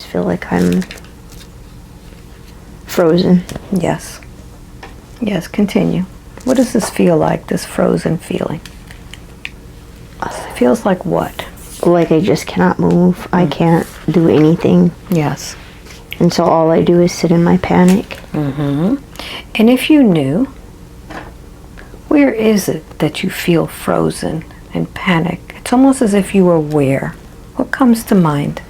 feel like I'm frozen. Yes. Yes, continue. What does this feel like, this frozen feeling? It feels like what? Like I just cannot move. I can't do anything. Yes. And so all I do is sit in my panic. Mm-hmm. And if you knew, where is it that you feel frozen and panic? It's almost as if you were where? What comes to mind?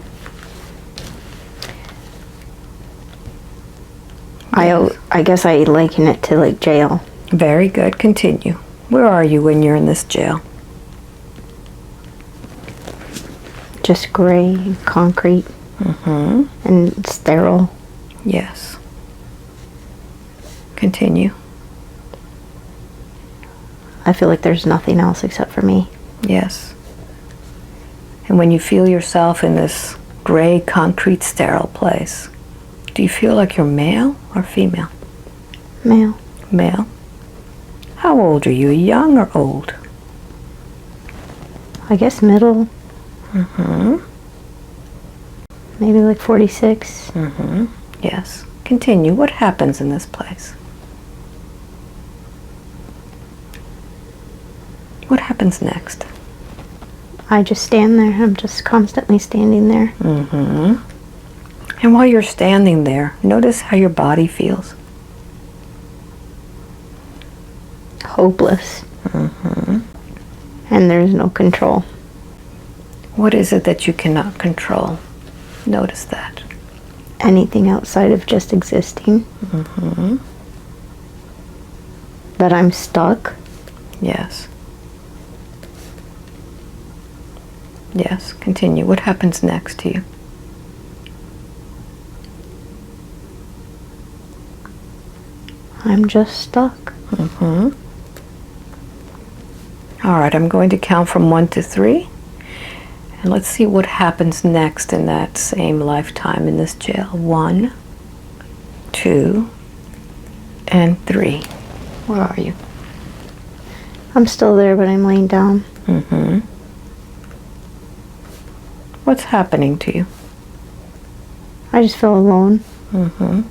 I guess I liken it to like jail. Very good. Continue. Where are you when you're in this jail? Just gray and concrete. Mm-hmm. And sterile. Yes. Continue. I feel like there's nothing else except for me. Yes. And when you feel yourself in this gray, concrete, sterile place, do you feel like you're male or female? Male. Male. How old are you? Young or old? I guess middle. Mm-hmm. Maybe like 46. Mm-hmm. Yes. Continue. What happens in this place? What happens next? I just stand there. I'm just constantly standing there. Mm-hmm. And while you're standing there, notice how your body feels. Hopeless. Mm-hmm. And there's no control. What is it that you cannot control? Notice that. Anything outside of just existing. Mm-hmm. That I'm stuck. Yes. Yes, continue. What happens next to you? I'm just stuck. Mm-hmm. All right, I'm going to count from 1 to 3. And let's see what happens next in that same lifetime in this jail. 1, 2, and 3. Where are you? I'm still there, but I'm laying down. Mm-hmm. What's happening to you? I just feel alone. Mm-hmm.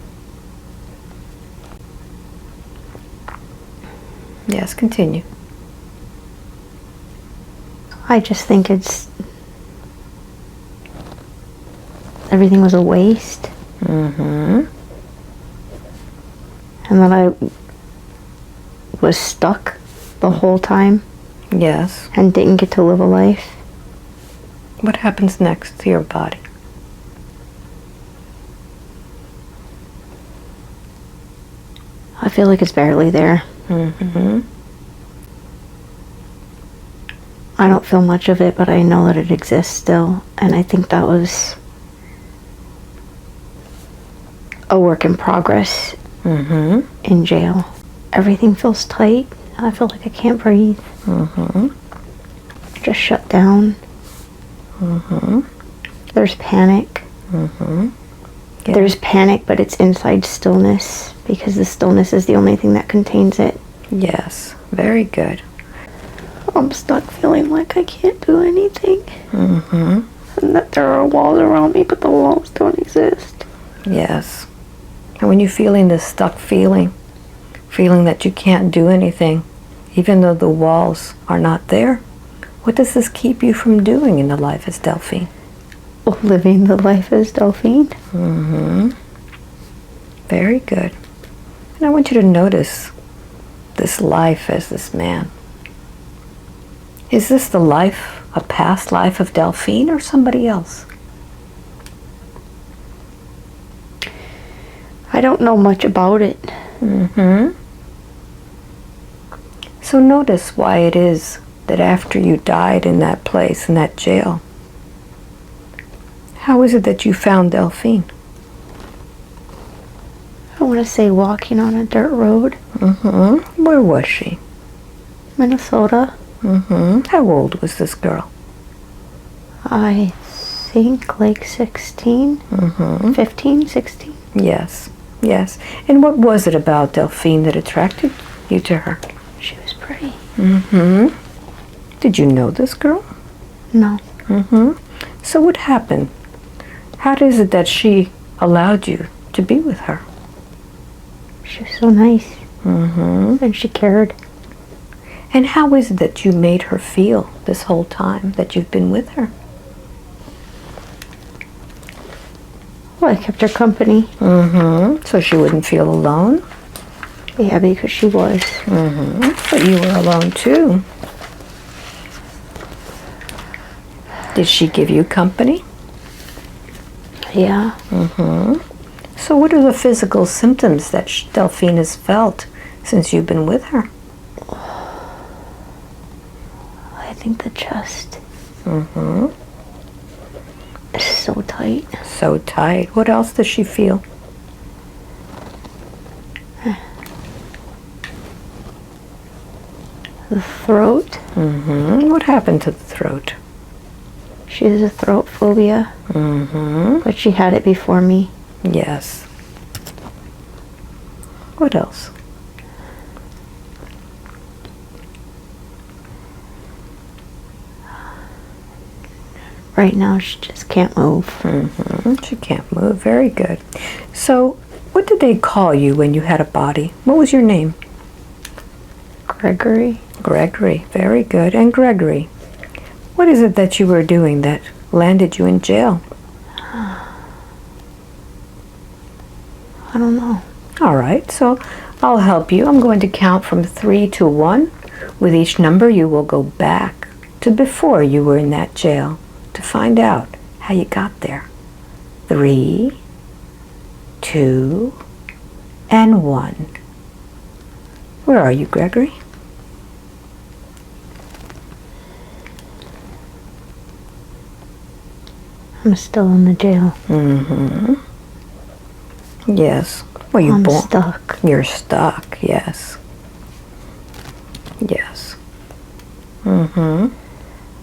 Yes, continue. I just think everything was a waste. Mm-hmm. And that I was stuck the whole time. Yes. And didn't get to live a life. What happens next to your body? I feel like it's barely there. Mm-hmm. I don't feel much of it, but I know that it exists still. And I think that was a work in progress in jail. Everything feels tight. I feel like I can't breathe. Mm-hmm. Just shut down. Mm-hmm. There's panic. Mm-hmm. Yeah. There's panic, but it's inside stillness, because the stillness is the only thing that contains it. Yes, very good. I'm stuck feeling like I can't do anything. Mm-hmm. And that there are walls around me, but the walls don't exist. Yes. And when you're feeling this stuck feeling that you can't do anything, even though the walls are not there, what does this keep you from doing in the life as Delphine? Living the life as Delphine. Mm-hmm. Very good. And I want you to notice this life as this man. Is this the life, a past life of Delphine, or somebody else? I don't know much about it. Mm-hmm. So notice why it is that after you died in that place, in that jail, how is it that you found Delphine? I want to say walking on a dirt road. Mm-hmm. Where was she? Minnesota. Mm-hmm. How old was this girl? I think like 16, 15, 16. Yes, yes. And what was it about Delphine that attracted you to her? She was pretty. Mm-hmm. Did you know this girl? No. Mm-hmm. So what happened How is it that she allowed you to be with her? She was so nice. Mm-hmm. And she cared. And how is it that you made her feel this whole time that you've been with her? Well, I kept her company. Mm-hmm. So she wouldn't feel alone? Yeah, because she was. Mm-hmm. But you were alone too. Did she give you company? Yeah. Mm-hmm. So what are the physical symptoms that Delphine has felt since you've been with her? I think the chest Mm-hmm. is so tight. So tight. What else does she feel? The throat. Mm-hmm. What happened to the throat? She has a throat phobia. Mm-hmm. But she had it before me. Yes. What else? Right now, she just can't move. Mm-hmm. She can't move. Very good. So, what did they call you when you had a body? What was your name? Gregory. Gregory. Very good. And Gregory, what is it that you were doing that landed you in jail? I don't know. All right. So, I'll help you. I'm going to count from 3 to 1. With each number, you will go back to before you were in that jail to find out how you got there. 3, 2, and 1. Where are you, Gregory? I'm still in the jail. Mm-hmm. Yes. Well, you're I'm born. stuck. You're stuck. Yes. Yes. Mm-hmm.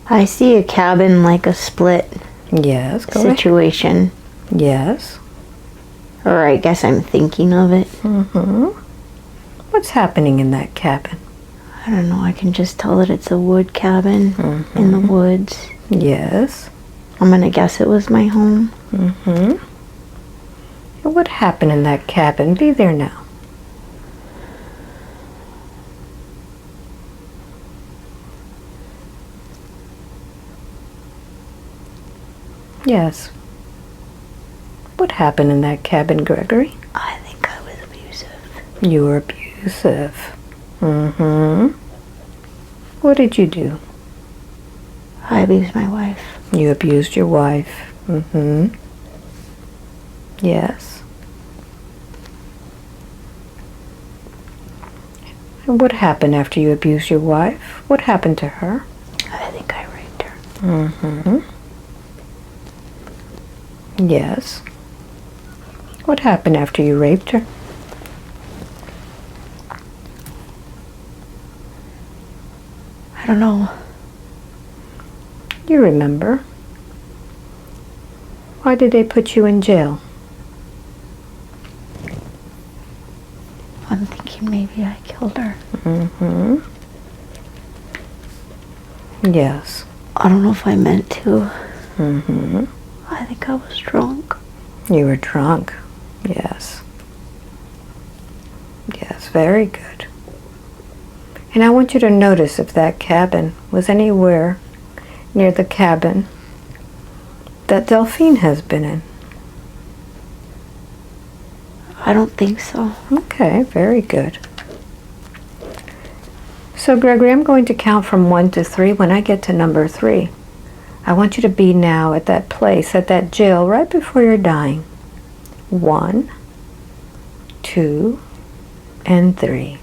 I see a cabin like a split Yes. Go ahead. situation. Yes. Or I guess I'm thinking of it. Mm-hmm. What's happening in that cabin? I don't know. I can just tell that it's a wood cabin in the woods. Yes. I'm going to guess it was my home. Mm-hmm. And what happened in that cabin? Be there now. Yes. What happened in that cabin, Gregory? I think I was abusive. You were abusive. Mm-hmm. What did you do? I abused my wife. You abused your wife. Mm-hmm. Yes. And what happened after you abused your wife? What happened to her? I think I raped her. Mm-hmm. Yes. What happened after you raped her? I don't know. You remember. Why did they put you in jail? I'm thinking maybe I killed her. Mm-hmm. Yes. I don't know if I meant to. Mm-hmm. I think I was drunk. You were drunk. Yes. Yes, very good. And I want you to notice if that cabin was anywhere near the cabin that Delphine has been in. I don't think so. Okay, very good. So, Gregory, I'm going to count from 1 to 3. When I get to number 3, I want you to be now at that place, at that jail, right before you're dying. 1, 2, and 3.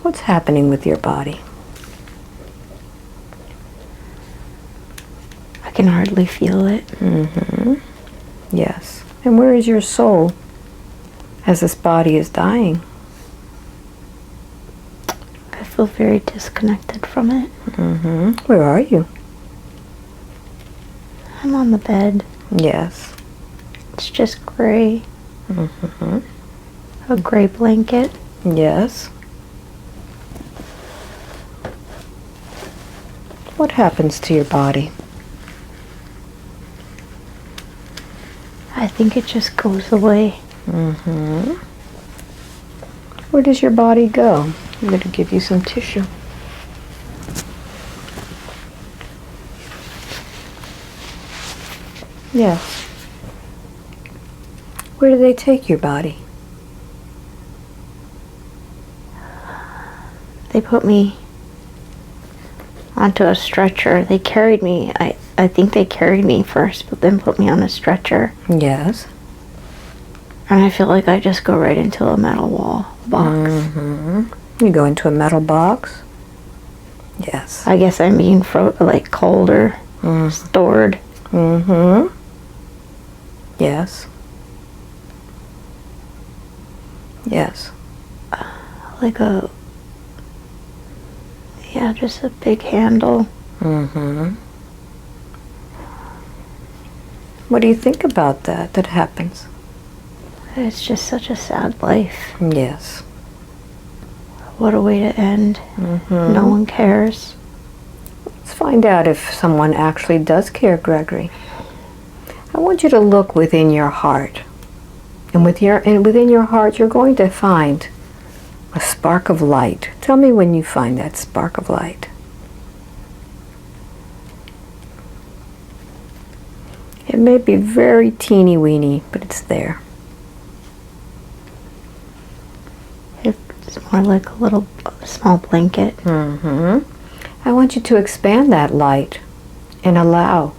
What's happening with your body? I can hardly feel it. Mm-hmm. Yes. And where is your soul as this body is dying? I feel very disconnected from it. Mm-hmm. Where are you? I'm on the bed. Yes. It's just gray. Mm-hmm. A gray blanket. Yes. What happens to your body? think it just goes away. Where does your body go? I'm going to give you some tissue. Yes. Where do they take your body? They put me onto a stretcher. They carried me. I think they carried me first, but then put me on a stretcher. Yes. And I feel like I just go right into a metal wall box. You go into a metal box? Yes. I guess I'm being cold or stored. Yes. Yes. Like a, yeah, just a big handle. What do you think about that happens? It's just such a sad life. Yes. What a way to end. No one cares. Let's find out if someone actually does care, Gregory. I want you to look within your heart. And within your heart, you're going to find a spark of light. Tell me when you find that spark of light. It may be very teeny weeny, but it's there. It's more like a little small blanket. I want you to expand that light and allow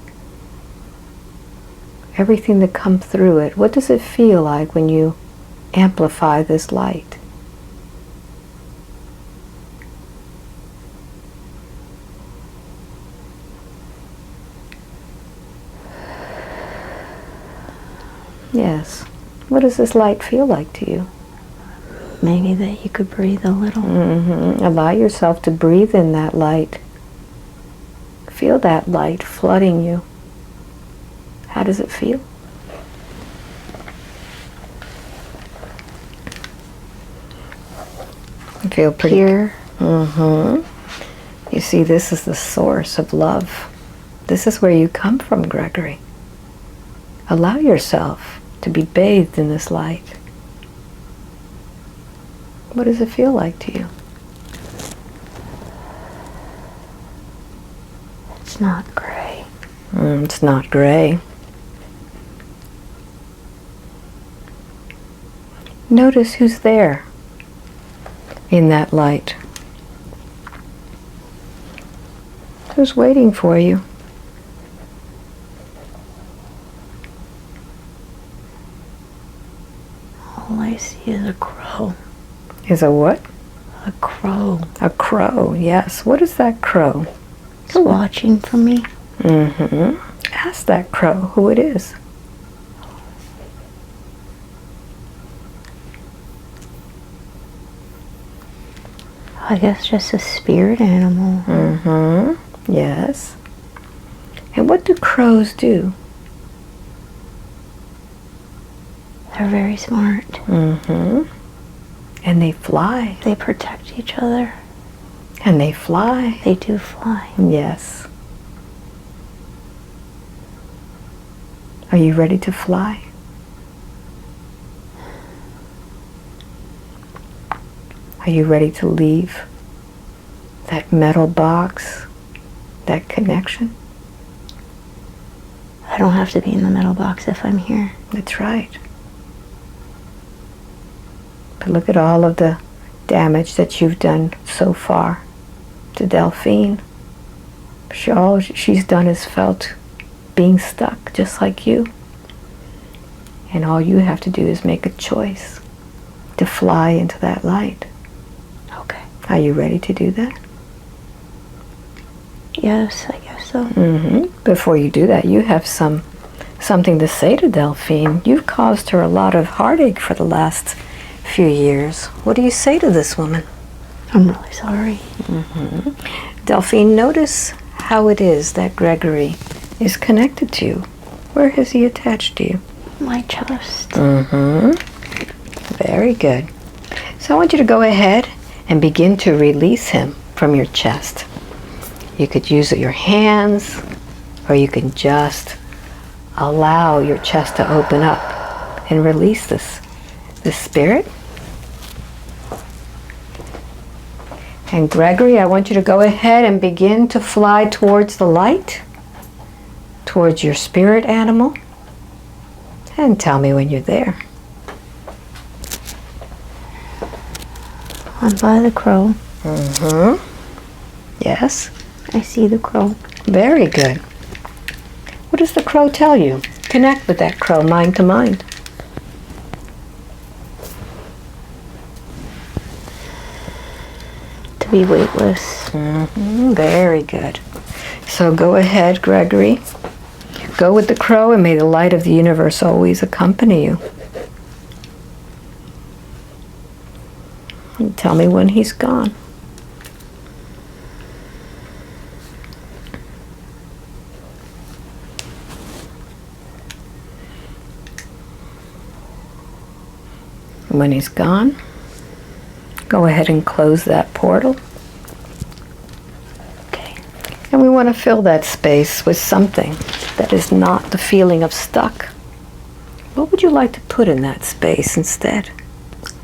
everything to come through it. What does it feel like when you amplify this light? Yes. What does this light feel like to you? Maybe that you could breathe a little. Allow yourself to breathe in that light. Feel that light flooding you. How does it feel? I feel pretty Pure. You see, this is the source of love. This is where you come from, Gregory. Allow yourself to be bathed in this light. What does it feel like to you? It's not gray. It's not gray. Notice who's there in that light. Who's waiting for you? All I see is a crow. Is a what? A crow. A crow, yes. What is that crow? It's watching for me. Ask that crow who it is. I guess just a spirit animal. Yes. And what do crows do? They're very smart. And they fly. They protect each other. And they fly. They do fly. Yes. Are you ready to fly? Are you ready to leave that metal box, that connection? I don't have to be in the metal box if I'm here. That's right. But look at all of the damage that you've done so far to Delphine. All she's done is felt being stuck, just like you. And all you have to do is make a choice to fly into that light. Okay. Are you ready to do that? Yes, I guess so. Before you do that, you have something to say to Delphine. You've caused her a lot of heartache for the last few years. What do you say to this woman? I'm really sorry. Delphine, notice how it is that Gregory is connected to you. Where has he attached to you? My chest. Very good. So I want you to go ahead and begin to release him from your chest. You could use your hands, or you can just allow your chest to open up. and release this spirit. And Gregory, I want you to go ahead and begin to fly towards the light, towards your spirit animal, and tell me when you're there. I'm by the crow. Mm-hmm. Yes. I see the crow. Very good. What does the crow tell you? Connect with that crow, mind to mind. To be weightless. Mm-hmm. Very good. So go ahead, Gregory. Go with the crow, and may the light of the universe always accompany you. And tell me when he's gone. When he's gone, go ahead and close that portal. Okay. And we want to fill that space with something that is not the feeling of stuck. What would you like to put in that space instead?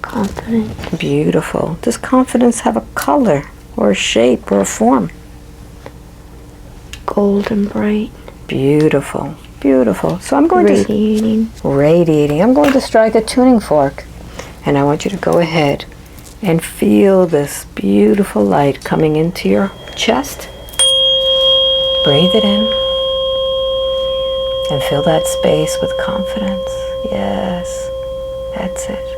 Confidence. Beautiful. Does confidence have a color or a shape or a form? Gold and bright. Beautiful. Beautiful. So I'm going Radiating. Radiating. I'm going to strike a tuning fork. And I want you to go ahead and feel this beautiful light coming into your chest. Breathe it in. And fill that space with confidence. Yes, that's it.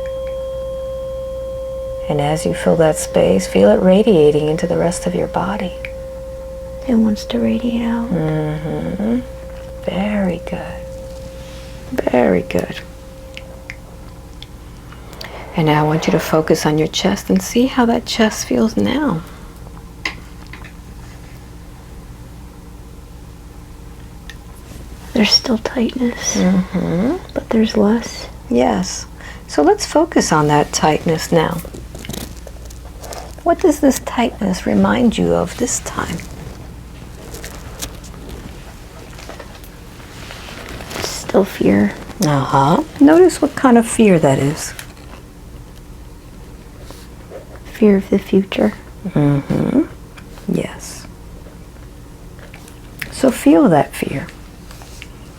And as you fill that space, feel it radiating into the rest of your body. It wants to radiate out. Mm-hmm. Very good. Very good. And now I want you to focus on your chest and see how that chest feels now. There's still tightness, but there's less. Yes. So let's focus on that tightness now. What does this tightness remind you of this time? Still fear. Notice what kind of fear that is. Fear of the future. Yes. So feel that fear.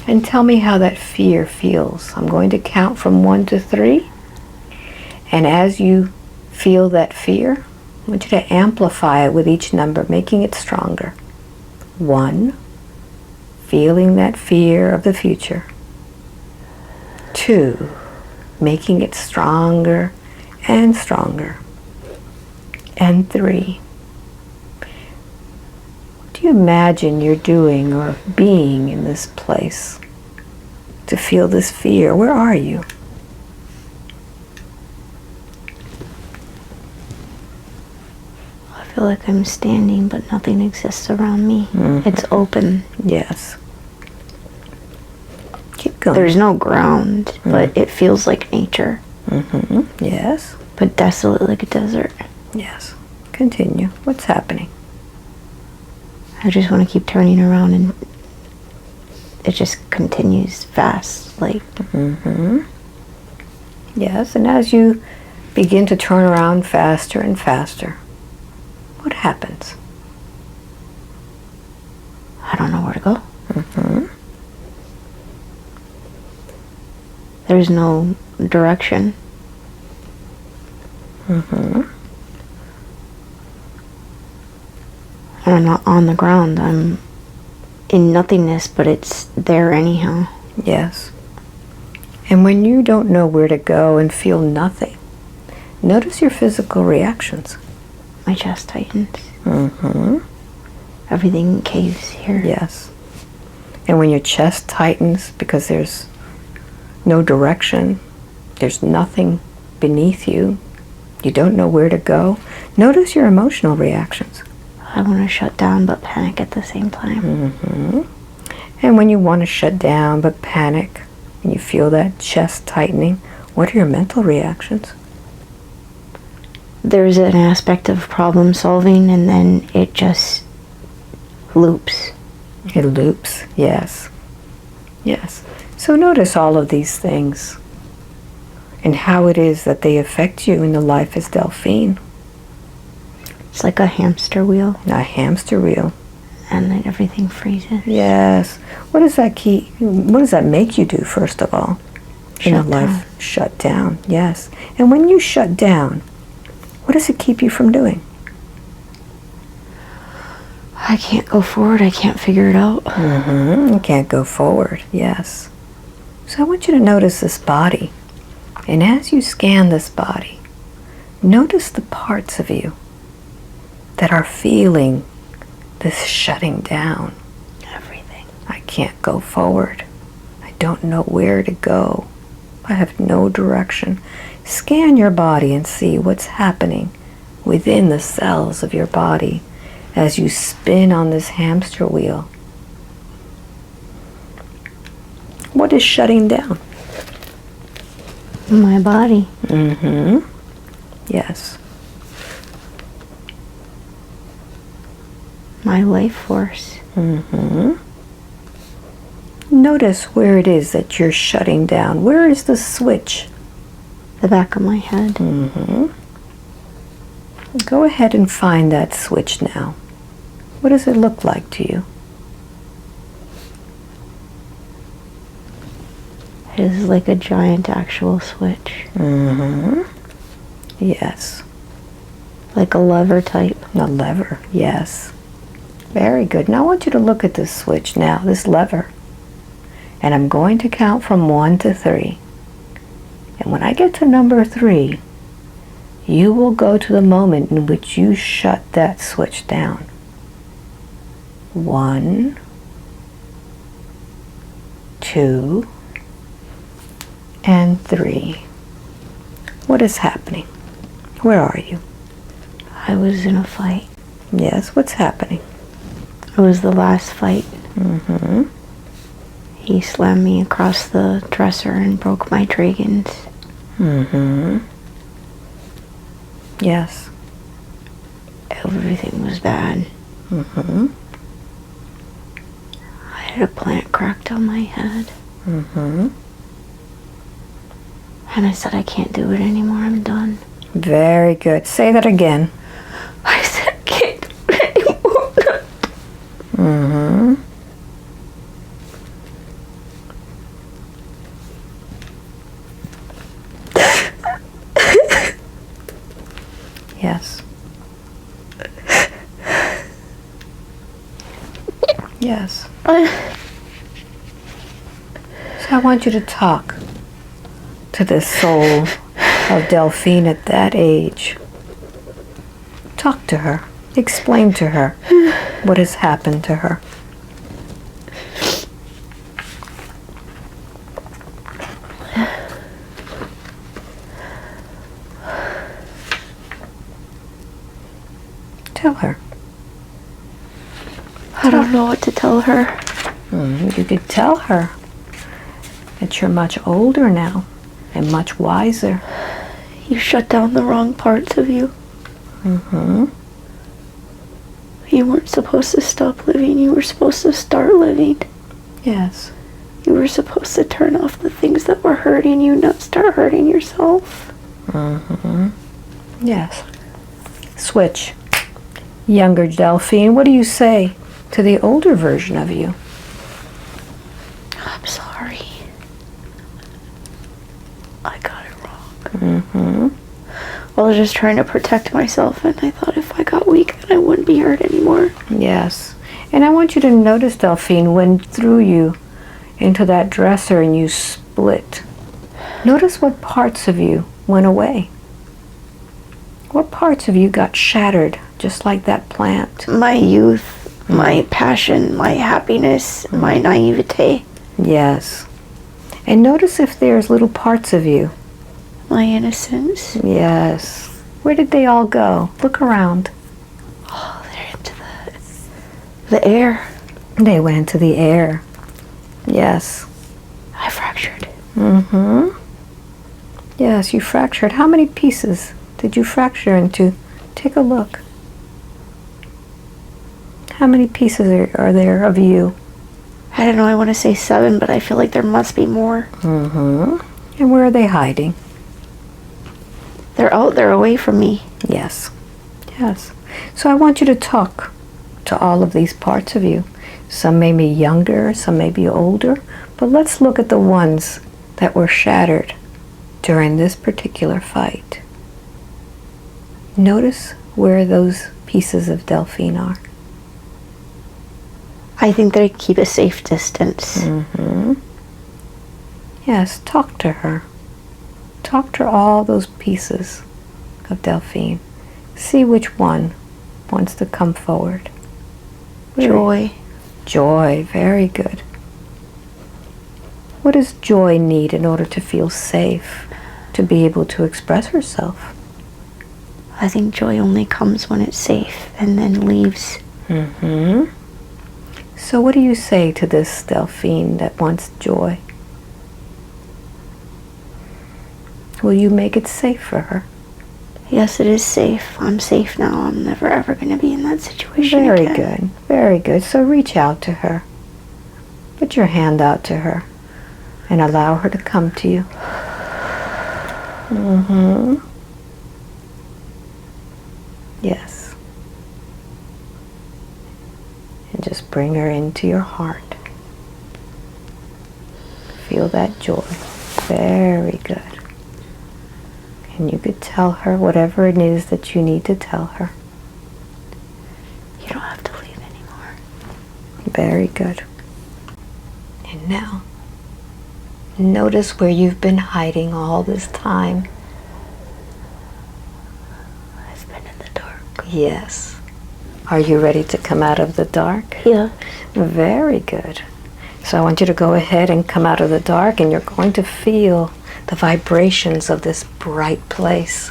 And tell me how that fear feels. I'm going to count from 1 to 3. And as you feel that fear, I want you to amplify it with each number, making it stronger. 1, feeling that fear of the future. 2, making it stronger and stronger. And 3, what do you imagine you're doing or being in this place to feel this fear? Where are you? I feel like I'm standing, but nothing exists around me. It's open. Yes. Keep going. There's no ground, but it feels like nature. Yes. But desolate like a desert. Yes. Continue. What's happening? I just want to keep turning around, and it just continues fast. Like, Yes, and as you begin to turn around faster and faster, what happens? I don't know where to go. There's no direction. And I'm not on the ground. I'm in nothingness, but it's there anyhow. Yes. And when you don't know where to go and feel nothing, notice your physical reactions. My chest tightens. Everything caves here. Yes. And when your chest tightens because there's no direction, there's nothing beneath you, you don't know where to go, notice your emotional reactions. I want to shut down but panic at the same time. And when you want to shut down but panic, and you feel that chest tightening, what are your mental reactions? There's an aspect of problem solving, and then it just loops. It loops, yes. Yes. So notice all of these things and how it is that they affect you in the life as Delphine. It's like a hamster wheel, A hamster wheel. and then everything freezes. Yes. What does that make you do, first of all? In a Shut life, down. shut down. Yes. And when you shut down, what does it keep you from doing? I can't go forward. I can't figure it out. You can't go forward. Yes. So I want you to notice this body. And as you scan this body, notice the parts of you that are feeling this shutting down. Everything. I can't go forward. I don't know where to go. I have no direction. Scan your body and see what's happening within the cells of your body as you spin on this hamster wheel. What is shutting down? My body. Yes. My life force. Notice where it is that you're shutting down. Where is the switch? The back of my head. Go ahead and find that switch now. What does it look like to you? It is like a giant actual switch. Yes. Like a lever type. A lever, yes. Very good. Now I want you to look at this switch now, this lever. And I'm going to count from 1 to 3. And when I get to number 3, you will go to the moment in which you shut that switch down. 1, 2, and 3. What is happening? Where are you? I was in a fight. Yes, what's happening? It was the last fight. He slammed me across the dresser and broke my dragons. Yes. Everything was bad. I had a plant cracked on my head. And I said, I can't do it anymore. I'm done. Very good. Say that again. I said, I can't do it anymore. Yes. Yes. So I want you to talk to this soul of Delphine at that age. Talk to her. Explain to her what has happened to her. Tell her. I don't know what to tell her. You could tell her that you're much older now and much wiser. You shut down the wrong parts of you. You weren't supposed to stop living. You were supposed to start living. Yes. You were supposed to turn off the things that were hurting you, not start hurting yourself. Yes. Switch. Younger Delphine, what do you say to the older version of you? I'm sorry. I got it wrong. I was just trying to protect myself, and I thought if I got weak, then I wouldn't be hurt anymore. Yes. And I want you to notice, Delphine, when threw you into that dresser and you split. Notice what parts of you went away. What parts of you got shattered, just like that plant? My youth, my passion, my happiness, my naivete. Yes. And notice if there's little parts of you. My innocence. Yes. Where did they all go? Look around. Oh, they're into the air. They went into the air. Yes. I fractured. Yes, you fractured. How many pieces did you fracture into? Take a look. How many pieces are there of you? I don't know, I want to say 7, but I feel like there must be more. And where are they hiding? They're out there away from me. Yes. Yes. So I want you to talk to all of these parts of you. Some may be younger, some may be older, but let's look at the ones that were shattered during this particular fight. Notice where those pieces of Delphine are. I think they keep a safe distance. Mm-hmm. Yes, talk to her. Talk to all those pieces of Delphine. See which one wants to come forward. Joy. Joy, very good. What does Joy need in order to feel safe, to be able to express herself? I think joy only comes when it's safe and then leaves. Mm-hmm. So what do you say to this Delphine that wants joy? Will you make it safe for her? Yes, it is safe. I'm safe now. I'm never ever going to be in that situation Very again. good. Very good. So reach out to her. Put your hand out to her and allow her to come to you. Mm-hmm. Yes. And just bring her into your heart. Feel that joy. Very good. And you could tell her whatever it is that you need to tell her. You don't have to leave anymore. Very good. And now, notice where you've been hiding all this time. I've been in the dark. Yes. Are you ready to come out of the dark? Yeah. Very good. So I want you to go ahead and come out of the dark, and you're going to feel the vibrations of this bright place.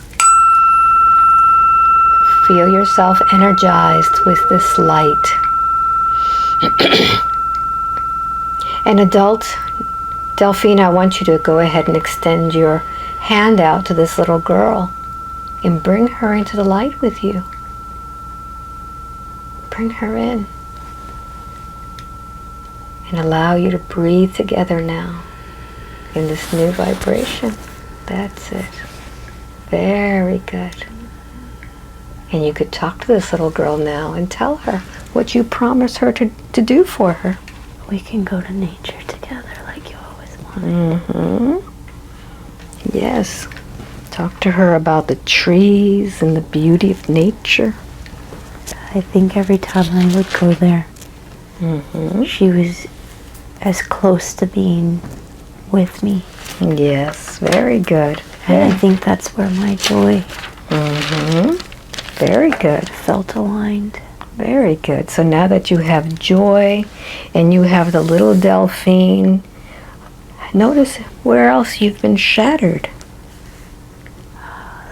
Feel yourself energized with this light. An adult, Delphine, I want you to go ahead and extend your hand out to this little girl and bring her into the light with you. Bring her in. And allow you to breathe together now in this new vibration. That's it. Very good. And you could talk to this little girl now and tell her what you promised her to do for her. We can go to nature together like you always wanted. Mm-hmm. Yes. Talk to her about the trees and the beauty of nature. I think every time I would go there, she was as close to being with me. Yes, very good. And I think that's where my joy Very good. felt aligned. Very good. So now that you have joy and you have the little Delphine, notice where else you've been shattered.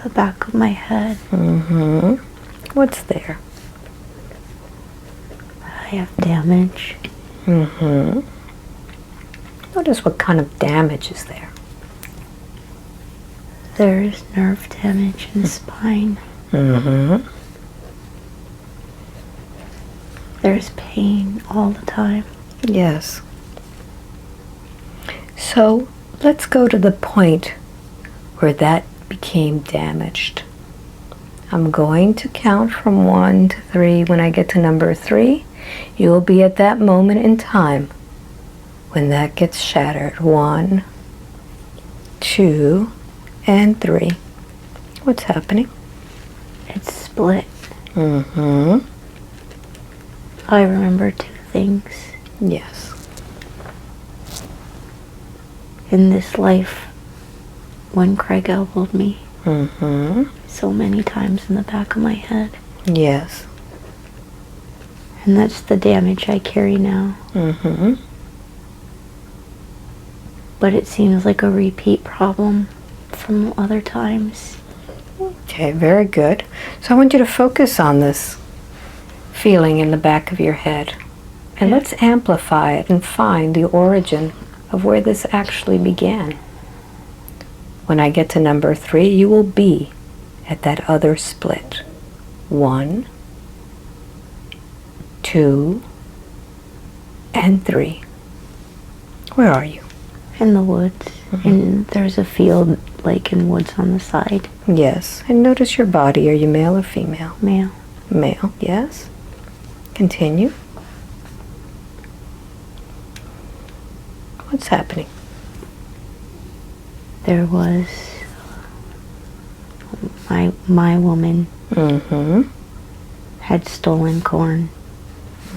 The back of my head. What's there? I have damage. Notice what kind of damage is there. There's nerve damage in the spine. There's pain all the time. Yes. So let's go to the point where that became damaged. I'm going to count from 1 to 3. When I get to number 3, you will be at that moment in time when that gets shattered. 1, 2, and 3. What's happening? It's split. Mm-hmm. I remember 2 things. Yes. In this life, when Craig elbowed me Mm-hmm. so many times in the back of my head. Yes. And that's the damage I carry now. Mm-hmm. But it seems like a repeat problem from other times. Okay, very good. So I want you to focus on this feeling in the back of your head. And let's amplify it and find the origin of where this actually began. When I get to number 3, you will be at that other split. 1, 2, and 3. Where are you? In the woods. And there's a field, like in woods on the side. Yes. And notice your body. Are you male or female? Male. Male, yes. Continue. What's happening? There was my woman had stolen corn.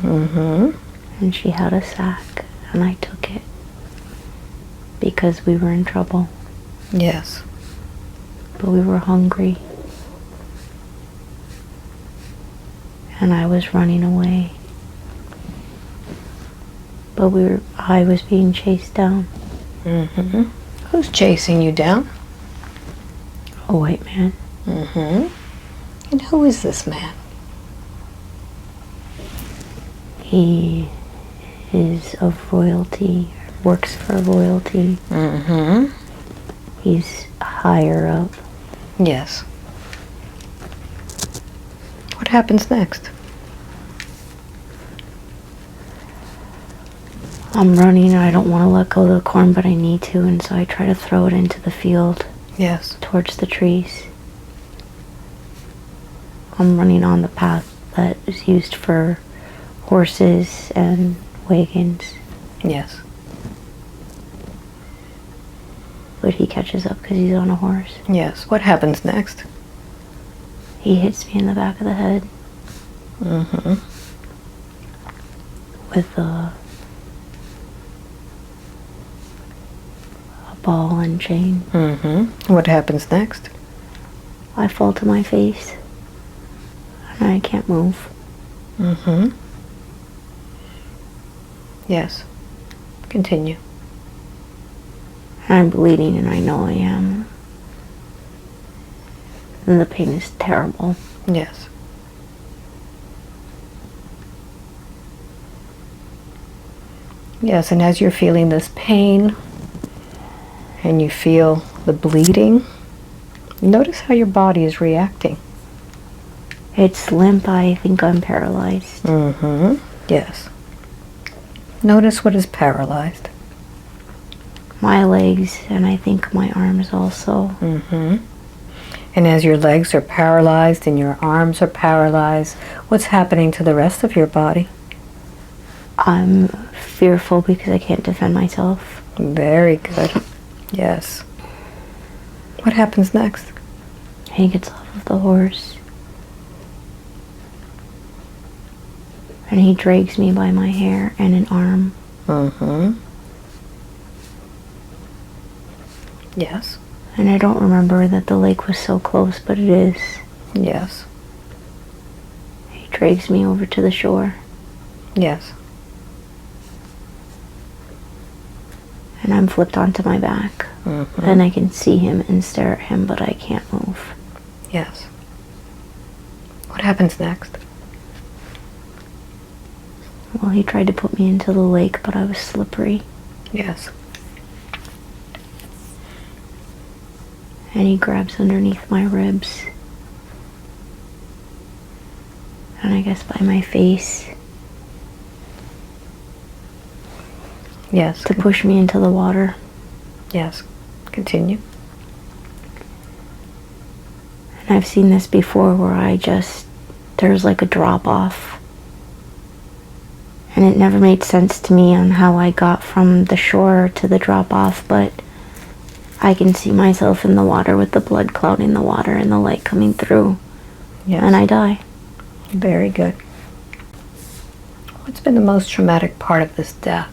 And she had a sack, and I took it because we were in trouble. Yes. But we were hungry. And I was running away. But I was being chased down. Who's chasing you down? A white man. And who is this man? He is of royalty, works for royalty. He's higher up. Yes. What happens next? I'm running, I don't want to let go of the corn, but I need to, and so I try to throw it into the field. Yes. Towards the trees. I'm running on the path that is used for horses and wagons. Yes. But he catches up because he's on a horse. Yes. What happens next? He hits me in the back of the head. With a ball and chain. What happens next? I fall to my face. And I can't move. Yes. Continue. I'm bleeding, and I know I am. And the pain is terrible. Yes. Yes, and as you're feeling this pain, and you feel the bleeding, notice how your body is reacting. It's limp. I think I'm paralyzed. Yes. Notice what is paralyzed. My legs, and I think my arms also. And as your legs are paralyzed and your arms are paralyzed, what's happening to the rest of your body? I'm fearful because I can't defend myself. Very good. Yes. What happens next? He gets off of the horse. And he drags me by my hair and an arm. Yes. And I don't remember that the lake was so close, but it is. Yes. He drags me over to the shore. Yes. And I'm flipped onto my back. And I can see him and stare at him, but I can't move. Yes. What happens next? Well, he tried to put me into the lake, but I was slippery. Yes. And he grabs underneath my ribs. And I guess by my face. Yes. To push me into the water. Yes. Continue. And I've seen this before where there's like a drop off. And it never made sense to me on how I got from the shore to the drop off, but I can see myself in the water with the blood clouding the water and the light coming through. Yes. And I die. Very good. What's been the most traumatic part of this death?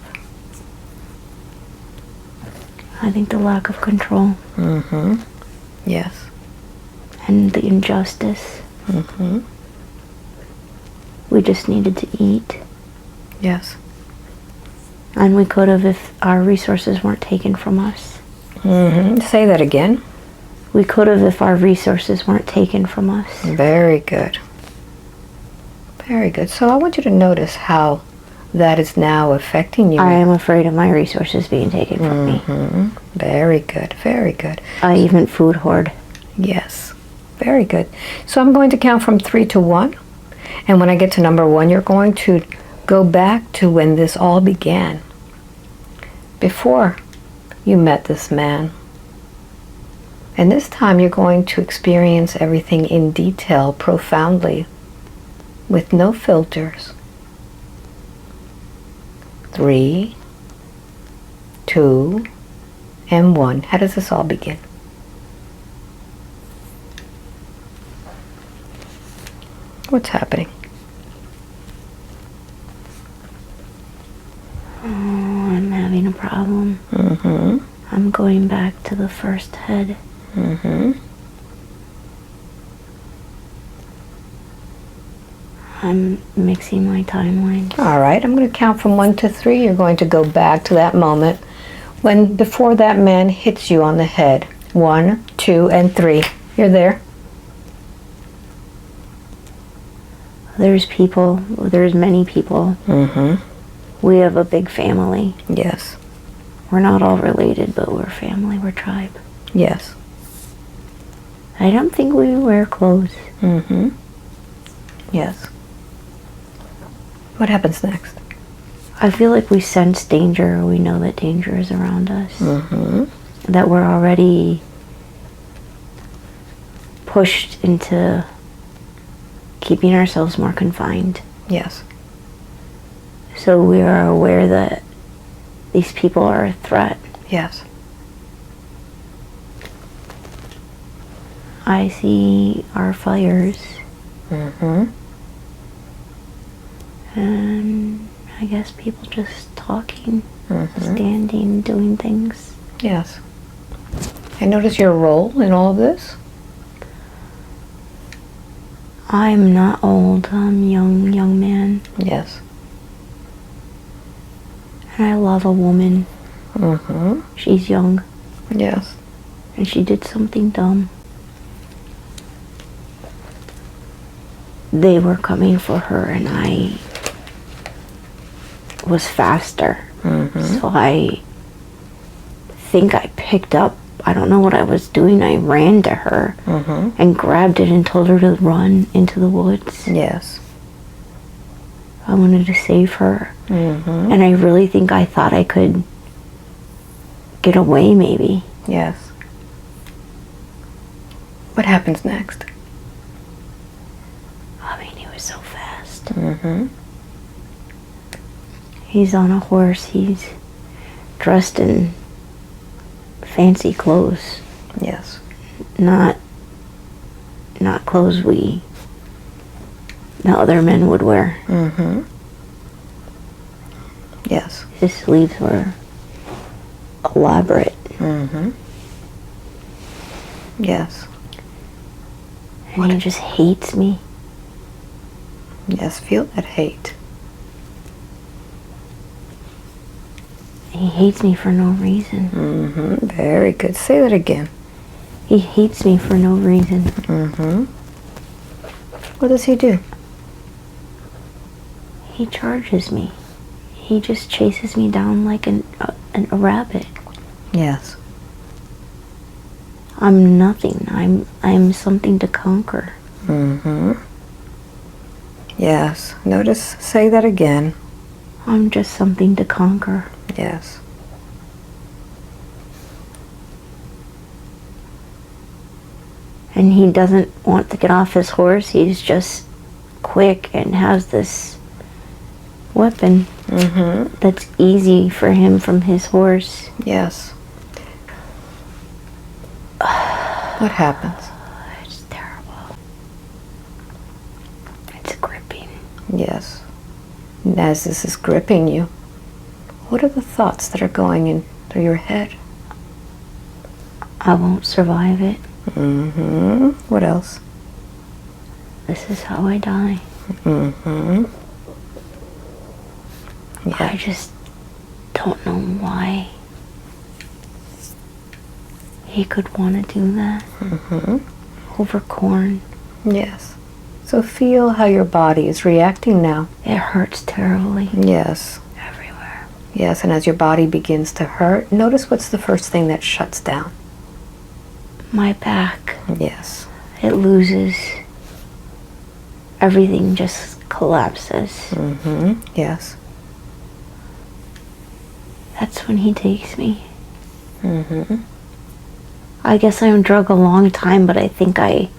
I think the lack of control. Yes. And the injustice. We just needed to eat. Yes. And we could have if our resources weren't taken from us. Say that again. We could have if our resources weren't taken from us. Very good. Very good. So I want you to notice how that is now affecting you. I am afraid of my resources being taken from me. Very good. Very good. I even food hoard. Yes. Very good. So I'm going to count from 3 to 1. And when I get to number 1, you're going to go back to when this all began. Before you met this man. And this time you're going to experience everything in detail, profoundly, with no filters. 3, 2, and 1. How does this all begin? What's happening? Oh, I'm having a problem. Mm-hmm. I'm going back to the first head. Mm-hmm. I'm mixing my timelines. All right, I'm going to count from 1 to 3. You're going to go back to that moment when before that man hits you on the head. 1, 2, and 3. You're there. There's many people. Mm-hmm. We have a big family. Yes. We're not all related, but we're family, we're tribe. Yes. I don't think we wear clothes. Mm-hmm. Yes. What happens next? I feel like we sense danger, or we know that danger is around us. Mm-hmm. That we're already pushed into keeping ourselves more confined. Yes. So we are aware that these people are a threat. Yes. I see our fires. Mm-hmm. And I guess people just talking, Mm-hmm. standing, doing things. Yes. And notice your role in all of this? I'm not old, I'm young man. Yes. And I love a woman. Mm-hmm. She's young. Yes. And she did something dumb. They were coming for her and I was faster. Mm-hmm. So I think I picked up, I don't know what I was doing, I ran to her Mm-hmm. and grabbed it and told her to run into the woods. Yes. I wanted to save her. Mm-hmm. And I really think I thought I could get away maybe. Yes. What happens next? I mean, he was so fast. Mm-hmm. He's on a horse, he's dressed in fancy clothes. Yes. Not clothes the other men would wear. Mm-hmm. Yes. His sleeves were elaborate. Mm-hmm. Yes. And he just hates me. Yes, feel that hate. He hates me for no reason. Mm-hmm. Very good. Say that again. He hates me for no reason. Mm-hmm. What does he do? He charges me. He just chases me down like a rabbit. Yes. I'm nothing. I'm something to conquer. Mm-hmm. Yes. Notice, say that again. I'm just something to conquer. Yes. And he doesn't want to get off his horse. He's just quick and has this weapon Mm-hmm. that's easy for him from his horse. Yes. What happens? It's terrible. It's gripping. Yes. And as this is gripping you, what are the thoughts that are going in through your head? I won't survive it. Mm-hmm. What else? This is how I die. Mm-hmm. I Yeah. just don't know why he could want to do that. Mm-hmm. Over corn. Yes. So feel how your body is reacting now. It hurts terribly. Yes. Everywhere. Yes, and as your body begins to hurt, notice what's the first thing that shuts down. My back. Yes. It loses. Everything just collapses. Mm-hmm. Yes. That's when he takes me. I guess I'm drug a long time, but I think I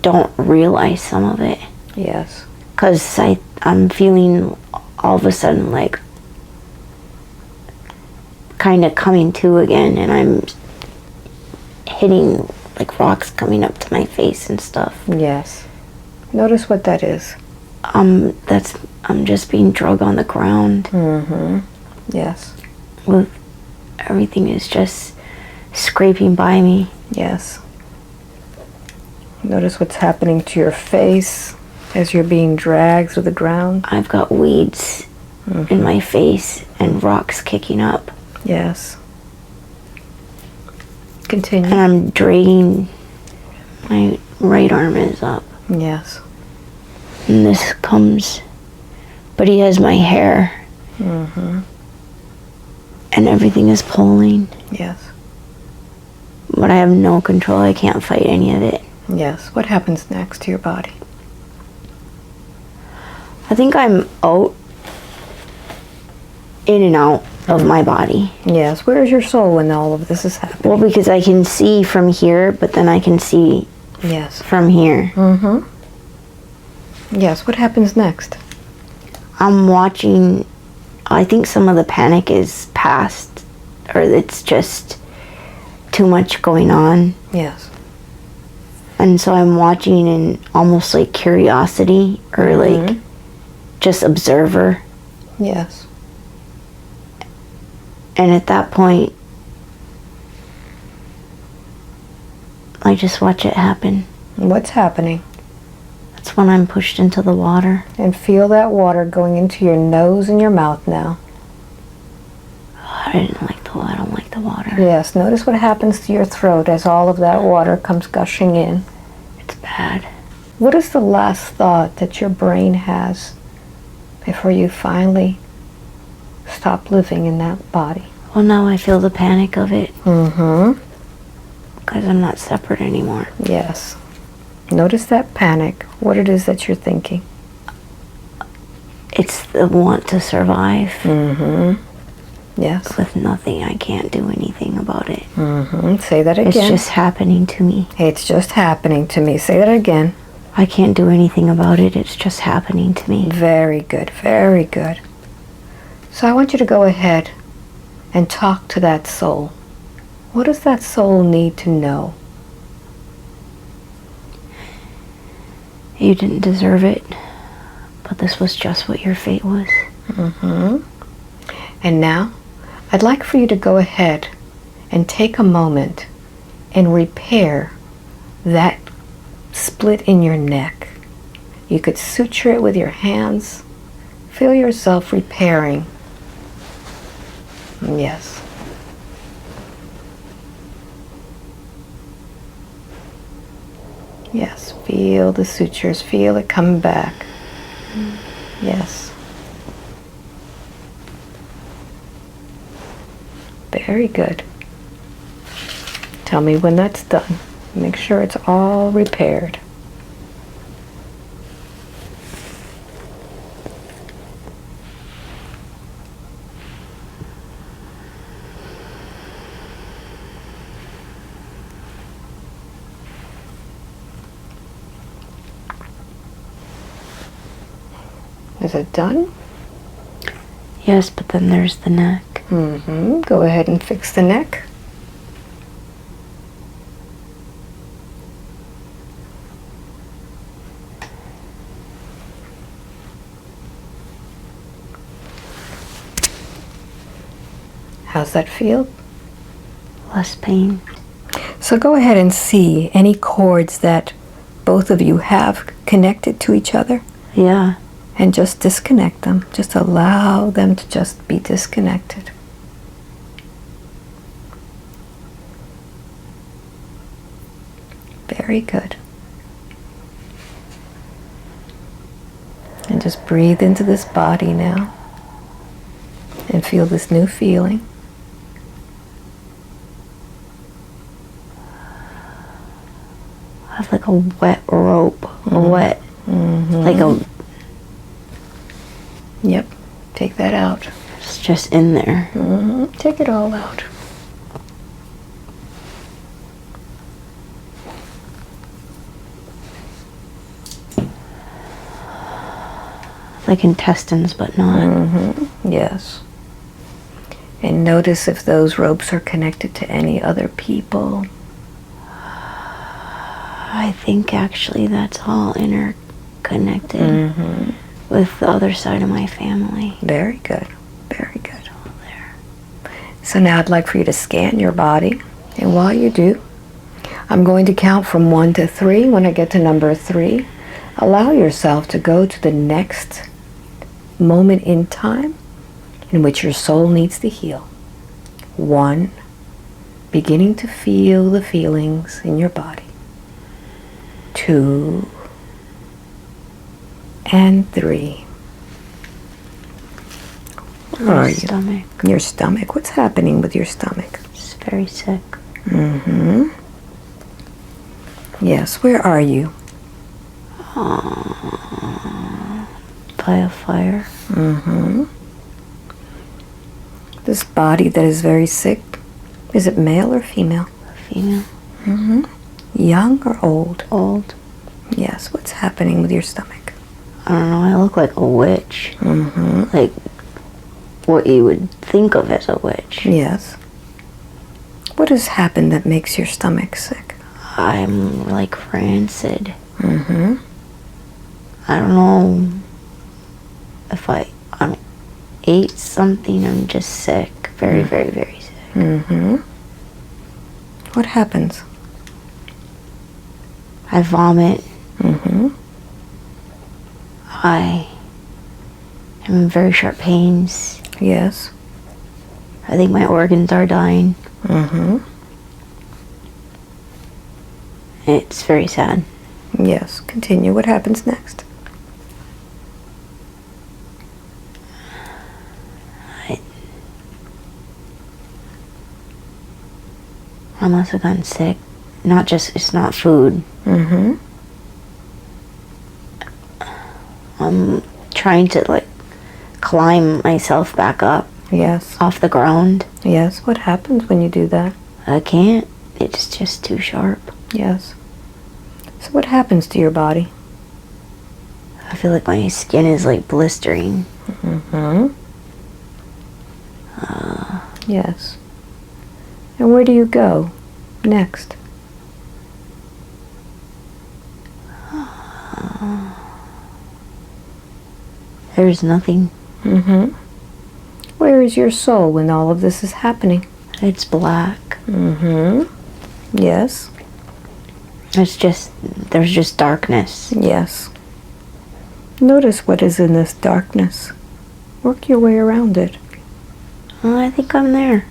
don't realize some of it. Yes. Because I'm feeling all of a sudden like kind of coming to again, and I'm hitting like rocks coming up to my face and stuff. Yes. Notice what that is. I'm just being drug on the ground. Yes. With everything is just scraping by me. Yes. Notice what's happening to your face as you're being dragged through the ground. I've got weeds in my face and rocks kicking up. Yes. Continue. And I'm dragging, my right arm is up. Yes. And this comes, but he has my hair. And everything is pulling. Yes. But I have no control. I can't fight any of it. Yes. What happens next to your body? I think I'm out, in and out of my body. Yes. Where is your soul when all of this is happening? Well, because I can see from here, but then I can see Yes. from here. Yes. What happens next? I'm watching, I think some of the panic is past, or it's just too much going on. Yes. And so I'm watching in almost like curiosity, or like just observer. Yes. And at that point, I just watch it happen. What's happening? That's when I'm pushed into the water. And feel that water going into your nose and your mouth now. I didn't like the water. I don't like the water. Yes. Notice what happens to your throat as all of that water comes gushing in. It's bad. What is the last thought that your brain has before you finally stop living in that body? Well, now I feel the panic of it. Mm-hmm. Because I'm not separate anymore. Yes. Notice that panic, what it is that you're thinking. It's the want to survive. Mm-hmm. Yes. With nothing, I can't do anything about it. Mm-hmm. Say that again. It's just happening to me. It's just happening to me. Say that again. I can't do anything about it. It's just happening to me. Very good. Very good. So I want you to go ahead and talk to that soul. What does that soul need to know? You didn't deserve it, but this was just what your fate was. Mm-hmm. And now, I'd like for you to go ahead and take a moment and repair that split in your neck. You could suture it with your hands. Feel yourself repairing. Yes. Yes, feel the sutures, feel it come back. Yes. Very good. Tell me when that's done. Make sure it's all repaired. Is it done? Yes, but then there's the neck. Mm-hmm. Go ahead and fix the neck. How's that feel? Less pain. So go ahead and see any cords that both of you have connected to each other. Yeah. And just disconnect them. Just allow them to just be disconnected. Very good. And just breathe into this body now. And feel this new feeling. I have like a wet rope. Mm-hmm. A wet, like a... Yep. Take that out. It's just in there. Mm-hmm. Take it all out. like intestines, but not. Yes. And notice if those ropes are connected to any other people. I think actually that's all interconnected with the other side of my family. Very good. Very good. All there. So now I'd like for you to scan your body. And while you do, I'm going to count from 1 to 3. When I get to number 3, allow yourself to go to the next moment in time in which your soul needs to heal. 1, beginning to feel the feelings in your body. 2, and 3. Where are you? Stomach. Your stomach. What's happening with your stomach? It's very sick. Yes, where are you? By a fire. This body that is very sick, is it male or female? Female. Young or old? Old. Yes, what's happening with your stomach? I don't know, I look like a witch. Like what you would think of as a witch. Yes. What has happened that makes your stomach sick? I'm like rancid. I don't know if I ate something. I'm just sick. Very, very, very sick. What happens? I vomit. I am in very sharp pains. Yes. I think my organs are dying. It's very sad. Yes, continue. What happens next? I must have gotten sick. Not just, it's not food. I'm trying to like climb myself back up Yes. off the ground. Yes. What happens when you do that? I can't. It's just too sharp. Yes. So what happens to your body? I feel like my skin is like blistering. Yes. And where do you go next? There's nothing. Where is your soul when all of this is happening? It's black. Yes. There's just darkness. Yes. Notice what is in this darkness. Work your way around it. Oh, I think I'm there.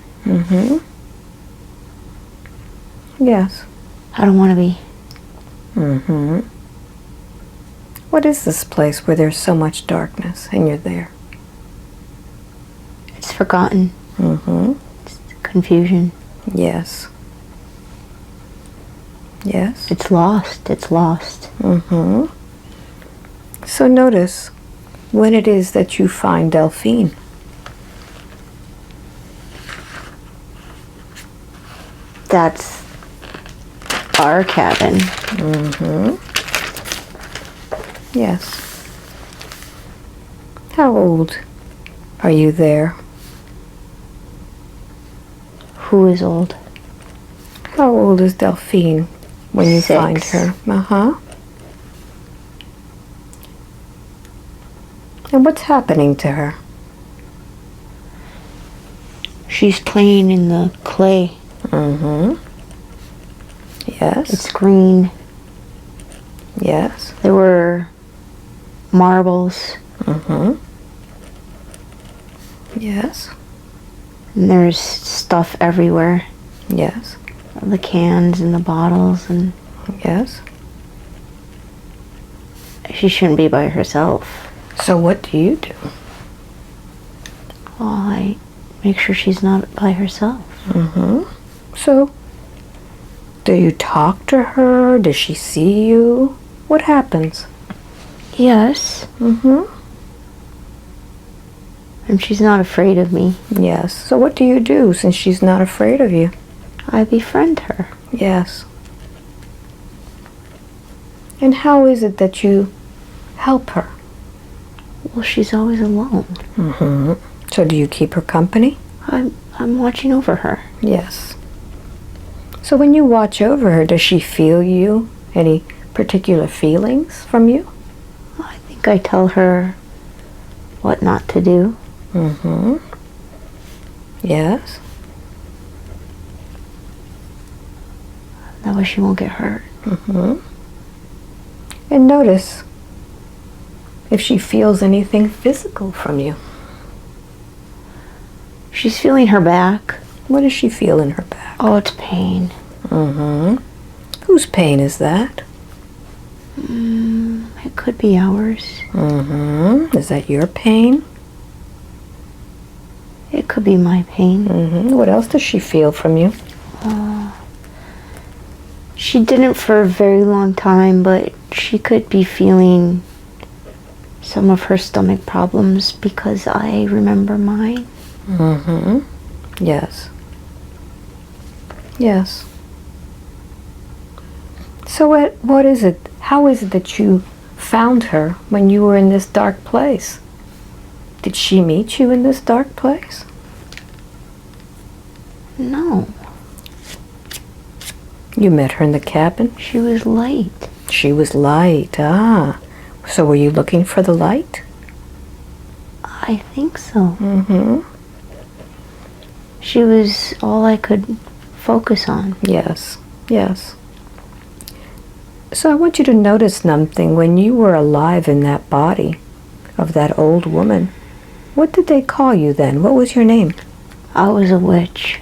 Yes. I don't want to be. What is this place where there's so much darkness and you're there? It's forgotten. It's confusion. Yes. Yes. It's lost. It's lost. So notice when it is that you find Delphine. That's our cabin. Yes. How old are you there? Who is old? How old is Delphine when you 6. find her? And what's happening to her? She's playing in the clay. Yes. It's green. Yes. There were marbles. Yes. And there's stuff everywhere. Yes. The cans and the bottles, and Yes. she shouldn't be by herself. So what do you do? Well, I make sure she's not by herself. So, do you talk to her? Does she see you? What happens? Yes. And she's not afraid of me. Yes. So what do you do since she's not afraid of you? I befriend her. Yes. And how is it that you help her? Well, she's always alone. So do you keep her company? I'm watching over her. Yes. So when you watch over her, does she feel you? Any particular feelings from you? I think I tell her what not to do. Yes. That way she won't get hurt. And notice if she feels anything physical from you. She's feeling her back. What does she feel in her back? Oh, it's pain. Whose pain is that? It could be ours. Is that your pain? It could be my pain. What else does she feel from you? She didn't for a very long time, but she could be feeling some of her stomach problems because I remember mine. Yes. Yes. So what is it? How is it that you found her when you were in this dark place? Did she meet you in this dark place? No. You met her in the cabin? She was light. She was light. Ah. So were you looking for the light? I think so. She was all I could focus on. Yes. Yes. So I want you to notice something. When you were alive in that body of that old woman, what did they call you then? What was your name? I was a witch.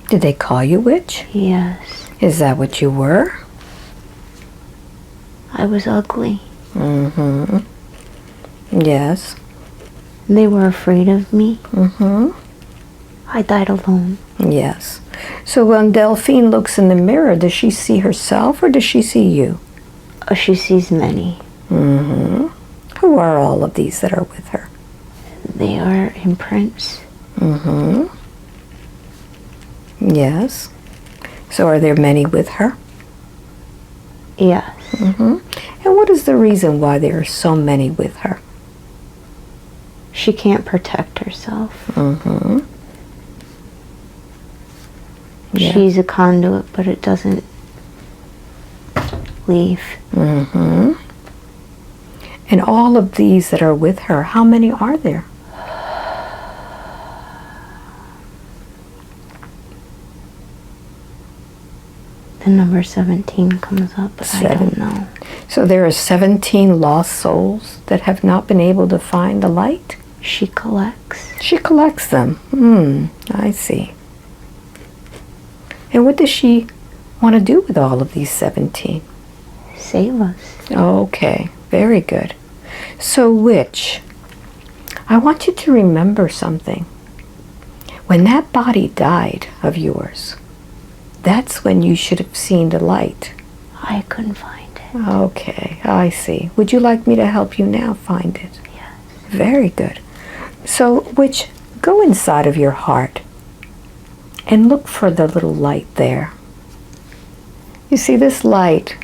Did they call you witch? Yes. Is that what you were? I was ugly. Yes. They were afraid of me. I died alone. Yes. So when Delphine looks in the mirror, does she see herself or does she see you? She sees many. Who are all of these that are with her? They are imprints. Yes. So are there many with her? Yes. And what is the reason why there are so many with her? She can't protect herself. Yeah. She's a conduit, but it doesn't leave. And all of these that are with her, how many are there? The number 17 comes up, but I don't know. So there are 17 lost souls that have not been able to find the light? She collects. She collects them. I see. And what does she want to do with all of these 17? Save us. Okay, very good. So witch, I want you to remember something. When that body died of yours, that's when you should have seen the light. I couldn't find it. Okay, I see. Would you like me to help you now find it? Yes. Very good. So, witch, go inside of your heart and look for the little light there. You see, this light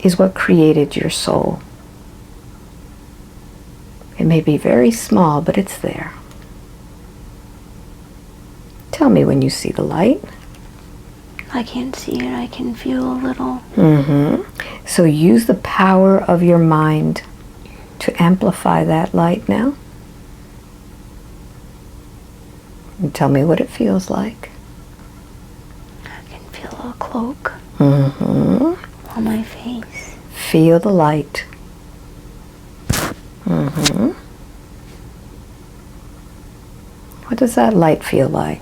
is what created your soul. It may be very small, but it's there. Tell me when you see the light. I can't see it. I can feel a little. So use the power of your mind to amplify that light now. And tell me what it feels like. I can feel a cloak Mm-hmm. on my face. Feel the light. Mm-hmm. What does that light feel like?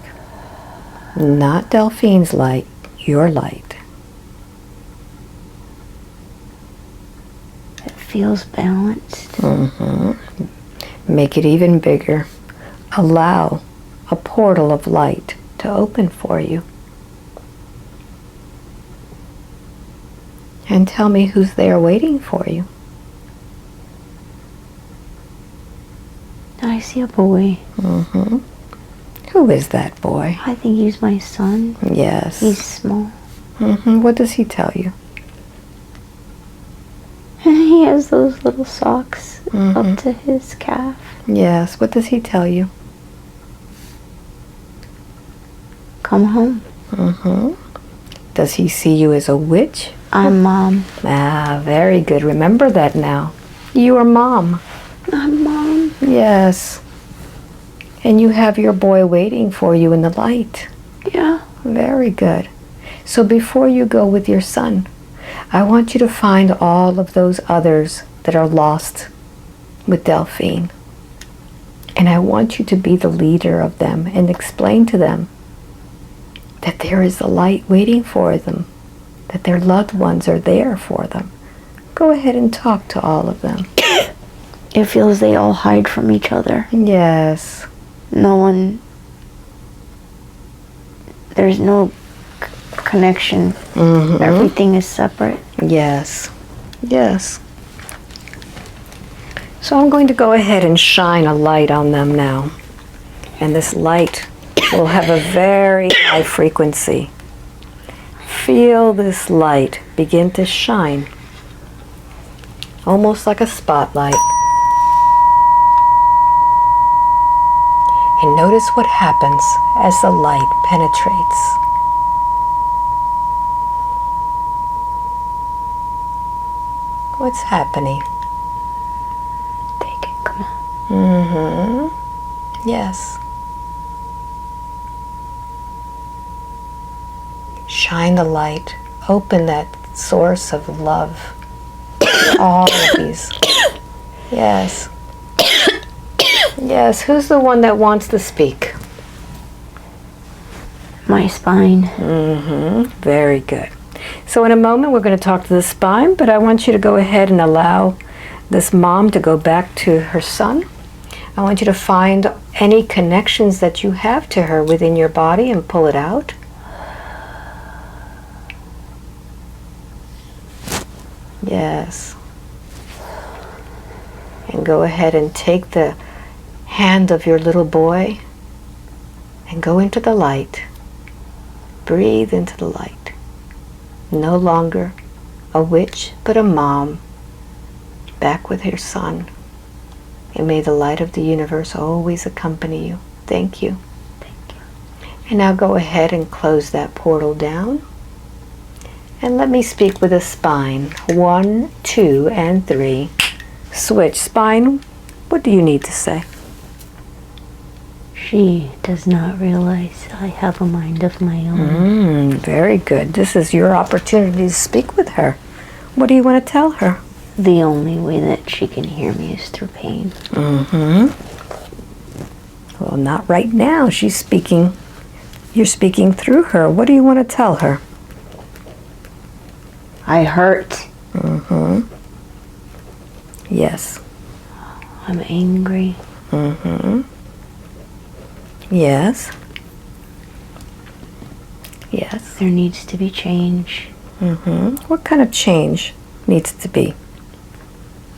Not Delphine's light, your light. It feels balanced. Mm-hmm. Make it even bigger. Allow a portal of light to open for you. And tell me who's there waiting for you. I see a boy. Mm-hmm. Who is that boy? I think he's my son. Yes. He's small. Mm-hmm. What does he tell you? He He has those little socks up to his calf. Yes. What does he tell you? Come home. Does he see you as a witch? I'm Mom. Ah, very good. Remember that now. You are Mom. I'm Mom. Yes. And you have your boy waiting for you in the light. Yeah. Very good. So before you go with your son, I want you to find all of those others that are lost with Delphine. And I want you to be the leader of them and explain to them that there is a light waiting for them, that their loved ones are there for them. Go ahead and talk to all of them. It feels they all hide from each other. Yes. No one... There's no connection. Everything is separate. Yes. Yes. So I'm going to go ahead and shine a light on them now. And this light will have a very high frequency. Feel this light begin to shine. Almost like a spotlight. And notice what happens as the light penetrates. What's happening? Take it, come on. Yes. Shine the light. Open that source of love. All of these. Yes. Yes. Who's the one that wants to speak? My spine. Very good. So in a moment we're going to talk to the spine, but I want you to go ahead and allow this mom to go back to her son. I want you to find any connections that you have to her within your body and pull it out. Yes. And go ahead and take the hand of your little boy and go into the light. Breathe into the light. No longer a witch, but a mom, back with her son. And may the light of the universe always accompany you. Thank you. Thank you. And now go ahead and close that portal down. And let me speak with the spine. 1, 2, and 3. Switch. Spine, what do you need to say? She does not realize I have a mind of my own. Very good. This is your opportunity to speak with her. What do you want to tell her? The only way that she can hear me is through pain. Well, not right now. She's speaking. You're speaking through her. What do you want to tell her? I hurt. Yes. I'm angry. Yes. Yes. There needs to be change. What kind of change needs to be?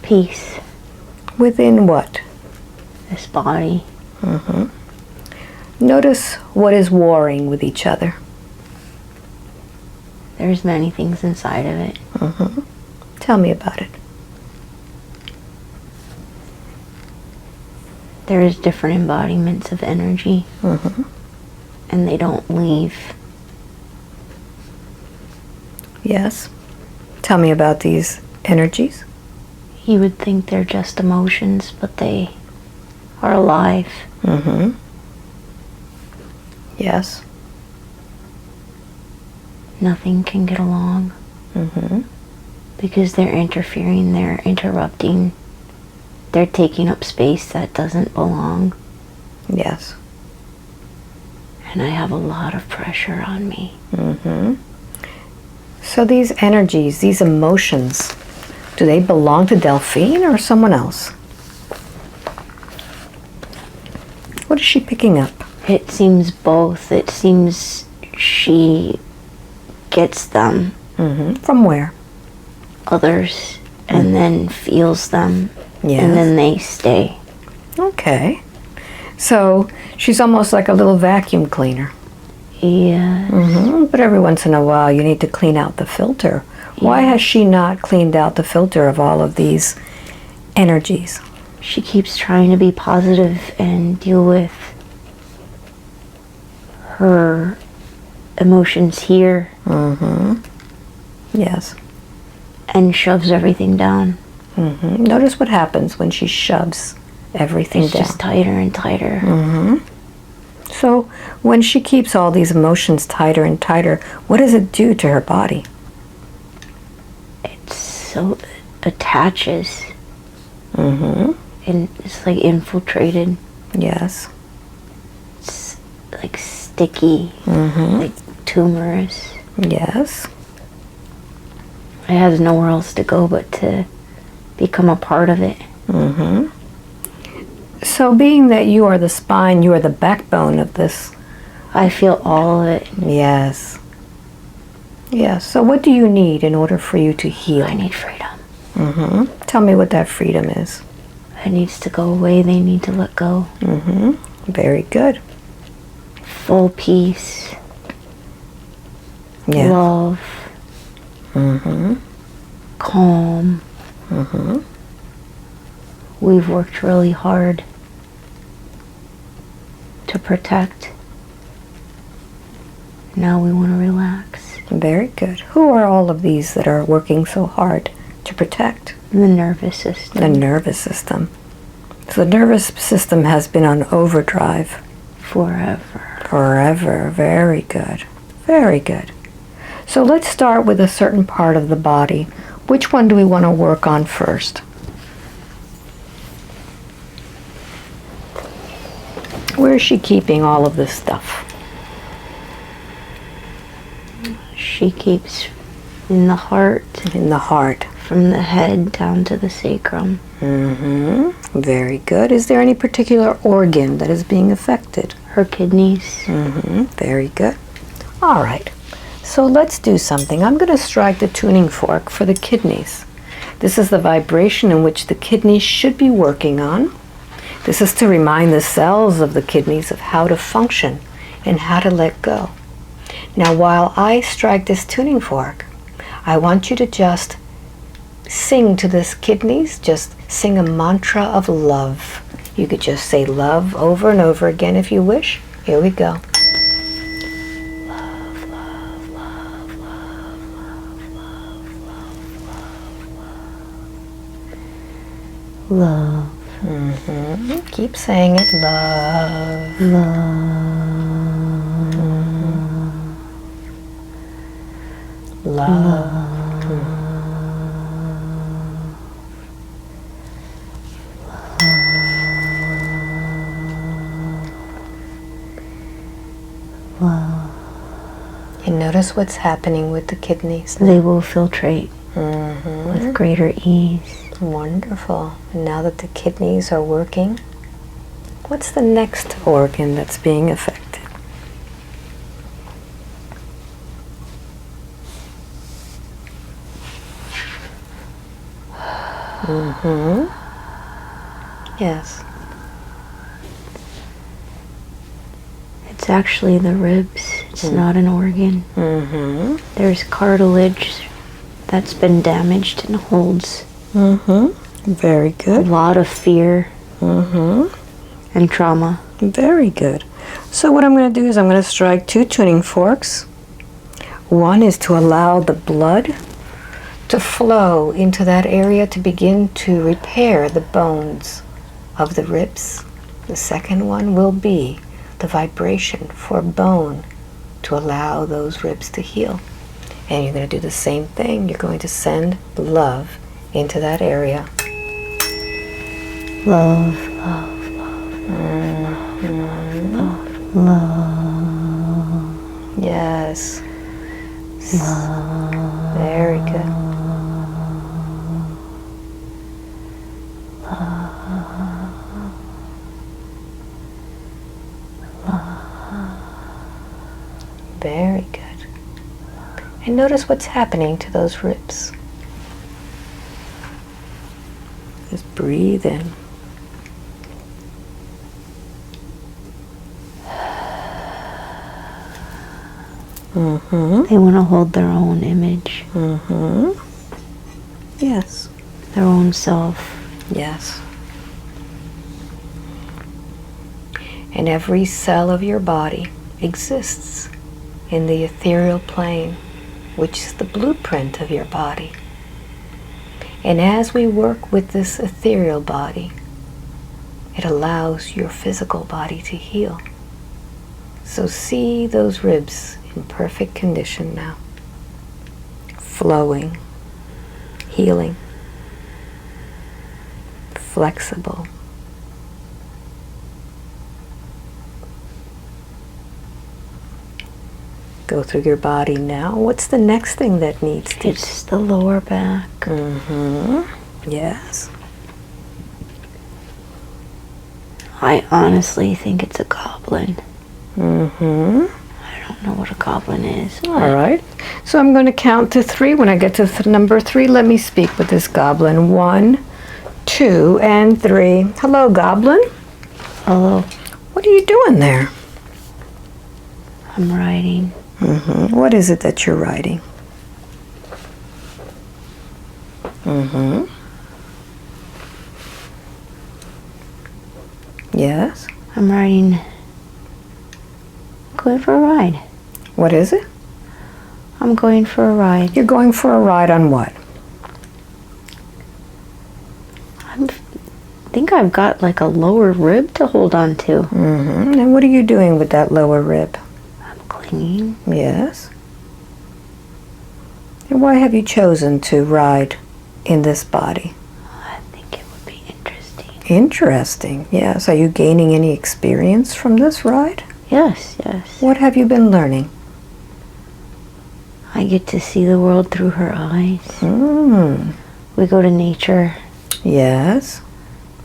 Peace. Within what? This body. Notice what is warring with each other. There's many things inside of it. Tell me about it. There's different embodiments of energy. And they don't leave. Yes. Tell me about these energies. You would think they're just emotions, but they are alive. Yes. Nothing can get along. Because they're interfering, they're interrupting. They're taking up space that doesn't belong. Yes. And I have a lot of pressure on me. So these energies, these emotions, do they belong to Delphine or someone else? What is she picking up? It seems both. It seems she gets them, From where? others, and then feels them, Yes. and then they stay. Okay. So she's almost like a little vacuum cleaner. Yeah. But every once in a while you need to clean out the filter Why has she not cleaned out the filter of all of these energies? She keeps trying to be positive and deal with her emotions here. Yes. And shoves everything down. Notice what happens when she shoves everything It's down. just tighter and tighter. So when she keeps all these emotions tighter and tighter, what does it do to her body? It's so attaches. Mm-hmm. And it's like infiltrated. Yes. It's like sticky. Mm-hmm. Like tumorous. Yes. It has nowhere else to go but to become a part of it. Mm-hmm. So being that you are the spine, you are the backbone of this. I feel all of it. Yes. Yes. So what do you need in order for you to heal? I need freedom. Mm-hmm. Tell me what that freedom is. It needs to go away. They need to let go. Mm-hmm. Very good. Full peace. Yeah. Love. Mm-hmm. Calm. Mm-hmm. We've worked really hard to protect. Now we want to relax. Very good. Who are all of these that are working so hard to protect? The nervous system. The nervous system. So the nervous system has been on overdrive. Forever. Forever. Very good. Very good. So let's start with a certain part of the body. Which one do we want to work on first? Where is she keeping all of this stuff? She keeps in the heart. In the heart. From the head down to the sacrum. Mm-hmm. Very good. Is there any particular organ that is being affected? Her kidneys. Mm-hmm. Very good. All right. So let's do something. I'm going to strike the tuning fork for the kidneys. This is the vibration in which the kidneys should be working on. This is to remind the cells of the kidneys of how to function and how to let go. Now, while I strike this tuning fork, I want you to just sing to this kidneys, just sing a mantra of love. You could just say love over and over again if you wish. Here we go. Love, love, love, love, love, love, love, Love. Mm-hmm. Keep saying it. Love. Love. Love. Love. And notice what's happening with the kidneys. They will filtrate Mm-hmm. with greater ease. Wonderful. And now that the kidneys are working, what's the next organ that's being affected? Mm-hmm. Yes. It's actually the ribs. It's not an organ. Mm-hmm. There's cartilage that's been damaged and holds Mm-hmm. Very a good. lot of fear Mm-hmm. and trauma. Very good. So what I'm going to do is I'm going to strike 2 tuning forks. One is to allow the blood to flow into that area to begin to repair the bones of the ribs. The second one will be the vibration for bone to allow those ribs to heal. And you're going to do the same thing. You're going to send love into that area. Love, love, love, love. Yes. Very good. Very good. And notice what's happening to those ribs. Just breathe in. Mm-hmm. They want to hold their own image, Mm-hmm. Yes. their own self. Yes. And every cell of your body exists in the ethereal plane, which is the blueprint of your body. And as we work with this ethereal body, it allows your physical body to heal. So see those ribs in perfect condition now, flowing, healing, flexible. Go through your body now. What's the next thing that needs to? It's the lower back. Mm-hmm. Yes. I honestly think it's a goblin. Mm-hmm. I don't know what a goblin is. All right. So I'm going to count to 3. When I get to number 3, let me speak with this goblin. 1, 2, and 3. Hello, goblin. Hello. What are you doing there? I'm writing. Mm-hmm. What is it that you're writing? Mm-hmm. Yes. I'm writing. Going for a ride. What is it? I'm going for a ride. You're going for a ride on what? I think I've got like a lower rib to hold on to. Mm-hmm. And what are you doing with that lower rib? I'm clinging. Yes. And why have you chosen to ride in this body? I think it would be interesting. Interesting. Yes. Are you gaining any experience from this ride? Yes, yes. What have you been learning? I get to see the world through her eyes. Mm. We go to nature. Yes.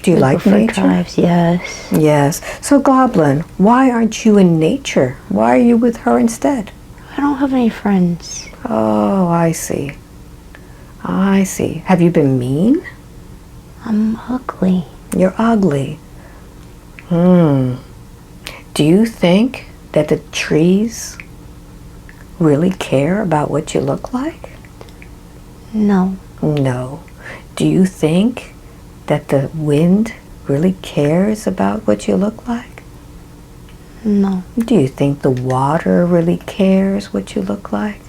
Do you We like go for nature? drives. Yes. Yes. So, Goblin, why aren't you in nature? Why are you with her instead? I don't have any friends. Oh, I see. I see. Have you been mean? I'm ugly. You're ugly. Do you think that the trees really care about what you look like? No. No. Do you think that the wind really cares about what you look like? No. Do you think the water really cares what you look like?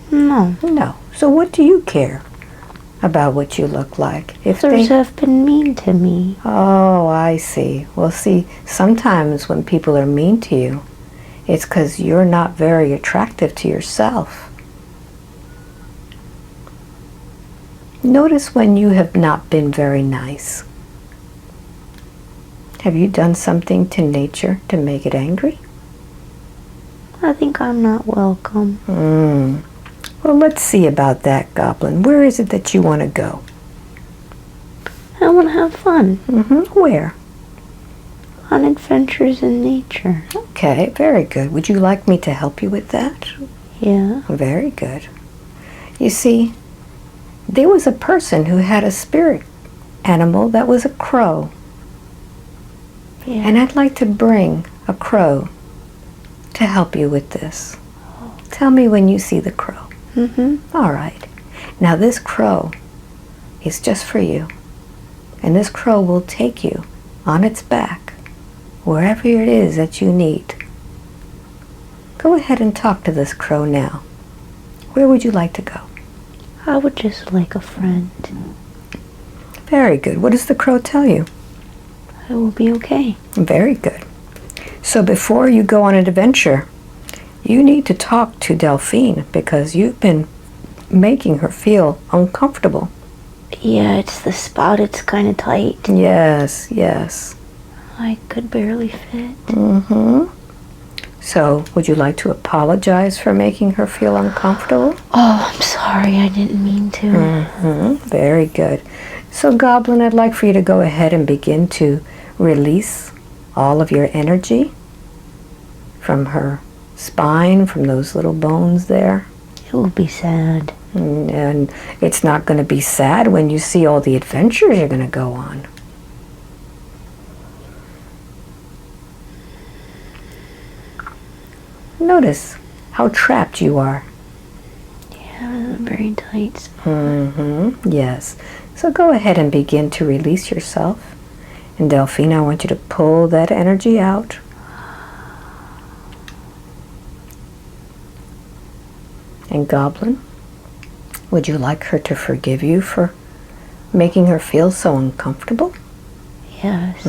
No. No. So what do you care about what you look like? If Others have been mean to me. Oh, I see. Well, see, sometimes when people are mean to you, it's because you're not very attractive to yourself. Notice when you have not been very nice. Have you done something to nature to make it angry? I think I'm not welcome. Well, let's see about that, Goblin. Where is it that you want to go? I want to have fun. Where? On adventures in nature. Okay, very good. Would you like me to help you with that? Yeah. Very good. You see, there was a person who had a spirit animal that was a crow. Yeah. And I'd like to bring a crow to help you with this. Tell me when you see the crow. All right. Now this crow is just for you. And this crow will take you on its back wherever it is that you need. Go ahead and talk to this crow now. Where would you like to go? I would just like a friend. Very good. What does the crow tell you? It will be okay. Very good. So before you go on an adventure, you need to talk to Delphine because you've been making her feel uncomfortable. Yeah, it's the spot. It's kind of tight. Yes, yes. I could barely fit. So, would you like to apologize for making her feel uncomfortable? Oh, I'm sorry. I didn't mean to. Very good. So, Goblin, I'd like for you to go ahead and begin to release all of your energy from her spine, from those little bones there. It will be sad. And it's not going to be sad when you see all the adventures you're going to go on. Notice how trapped you are. Yeah, very tight. Yes. So go ahead and begin to release yourself. And Delphine, I want you to pull that energy out. And Goblin, would you like her to forgive you for making her feel so uncomfortable? Yes.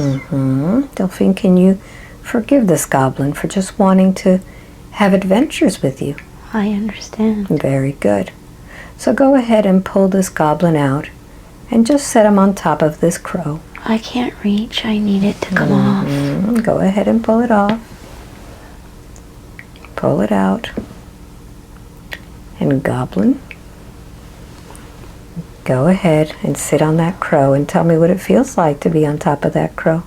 Delphine, can you forgive this Goblin for just wanting to have adventures with you? I understand. Very good. So go ahead and pull this Goblin out and just set him on top of this crow. I can't reach. I need it to come off. Go ahead and pull it off. Pull it out. And Goblin, go ahead and sit on that crow and tell me what it feels like to be on top of that crow.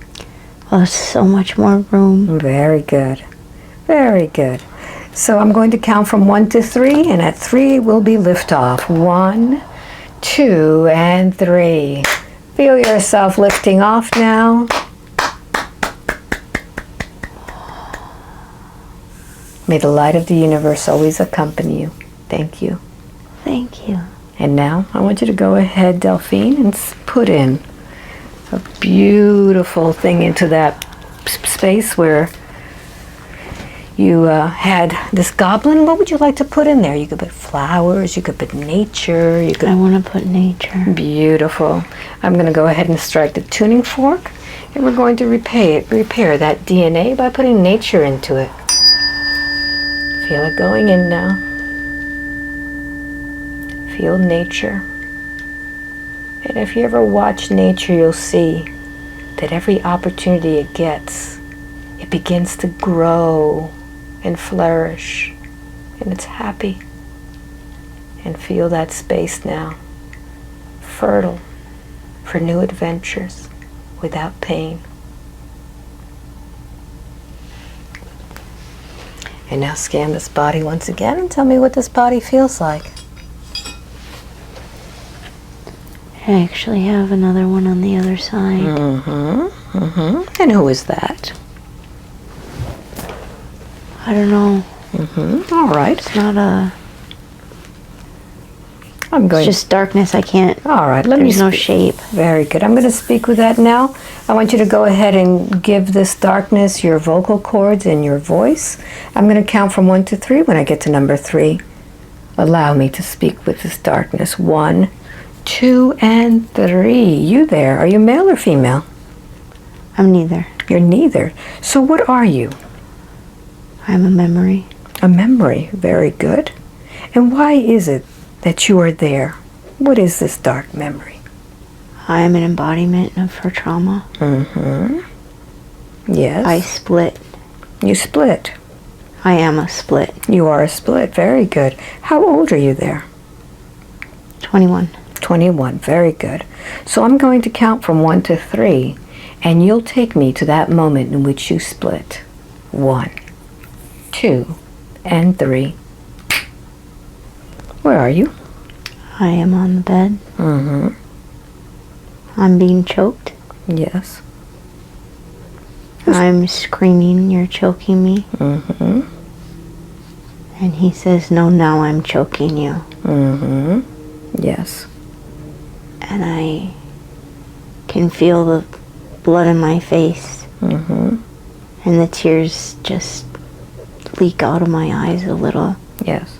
Oh, so much more room. Very good. Very good. So I'm going to count from 1 to 3, and at 3 will be liftoff. 1, 2, and 3. Feel yourself lifting off now. May the light of the universe always accompany you. Thank you. Thank you. And now I want you to go ahead, Delphine, and put in a beautiful thing into that space where you had this Goblin. What would you like to put in there? You could put flowers, you could put nature. You could. I want to put nature. Beautiful. I'm going to go ahead and strike the tuning fork, and we're going to repair that DNA by putting nature into it. Feel it going in now. Feel nature. And if you ever watch nature, you'll see that every opportunity it gets, it begins to grow and flourish, and it's happy. And feel that space now, fertile for new adventures without pain. And now scan this body once again and tell me what this body feels like. I actually have another one on the other side. And who is that? I don't know. All right. It's not a... I'm going. It's just darkness. I can't... All right. There's no shape. Very good. I'm going to speak with that now. I want you to go ahead and give this darkness your vocal cords and your voice. I'm going to count from 1 to 3. When I get to number 3, allow me to speak with this darkness. 1, 2, and 3. You there? Are you male or female? I'm neither. You're neither. So what are you? I'm a memory. A memory. Very good. And why is it that you are there? What is this dark memory? I am an embodiment of her trauma. Yes. I split. You split. I am a split. You are a split. Very good. How old are you there? 21. 21. Very good. So I'm going to count from 1 to 3, and you'll take me to that moment in which you split. 1, 2, and 3. Where are you? I am on the bed. I'm being choked. Yes. I'm screaming, "You're choking me." And he says, "No, now I'm choking you." Yes. And I can feel the blood in my face. And the tears just leak out of my eyes a little. Yes.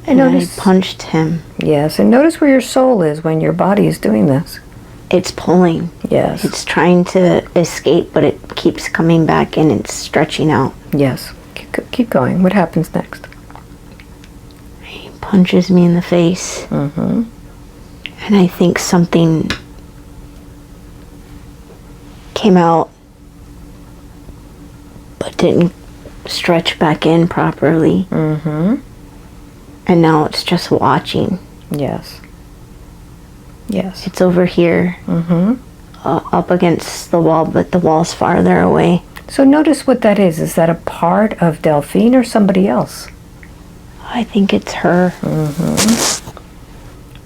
And I punched him. Yes, and notice where your soul is when your body is doing this. It's pulling. Yes. It's trying to escape, but it keeps coming back and it's stretching out. Yes. Keep going. What happens next? He punches me in the face. And I think something came out but didn't stretch back in properly. And now it's just watching. Yes. Yes. It's over here, up against the wall, but the wall's farther away. So notice what that is. Is that a part of Delphine or somebody else? I think it's her.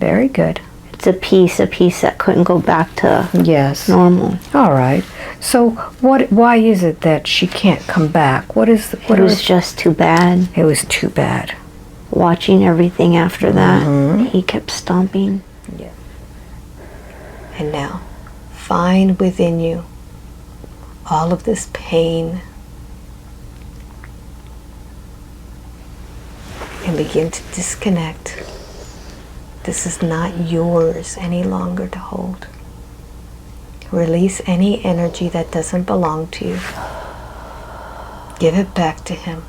Very good. It's a piece that couldn't go back to Yes. normal. All right. So why is it that she can't come back? It was just too bad. It was too bad. Watching everything after that, he kept stomping. Yeah. And now, find within you all of this pain and begin to disconnect. This is not yours any longer to hold. Release any energy that doesn't belong to you. Give it back to him.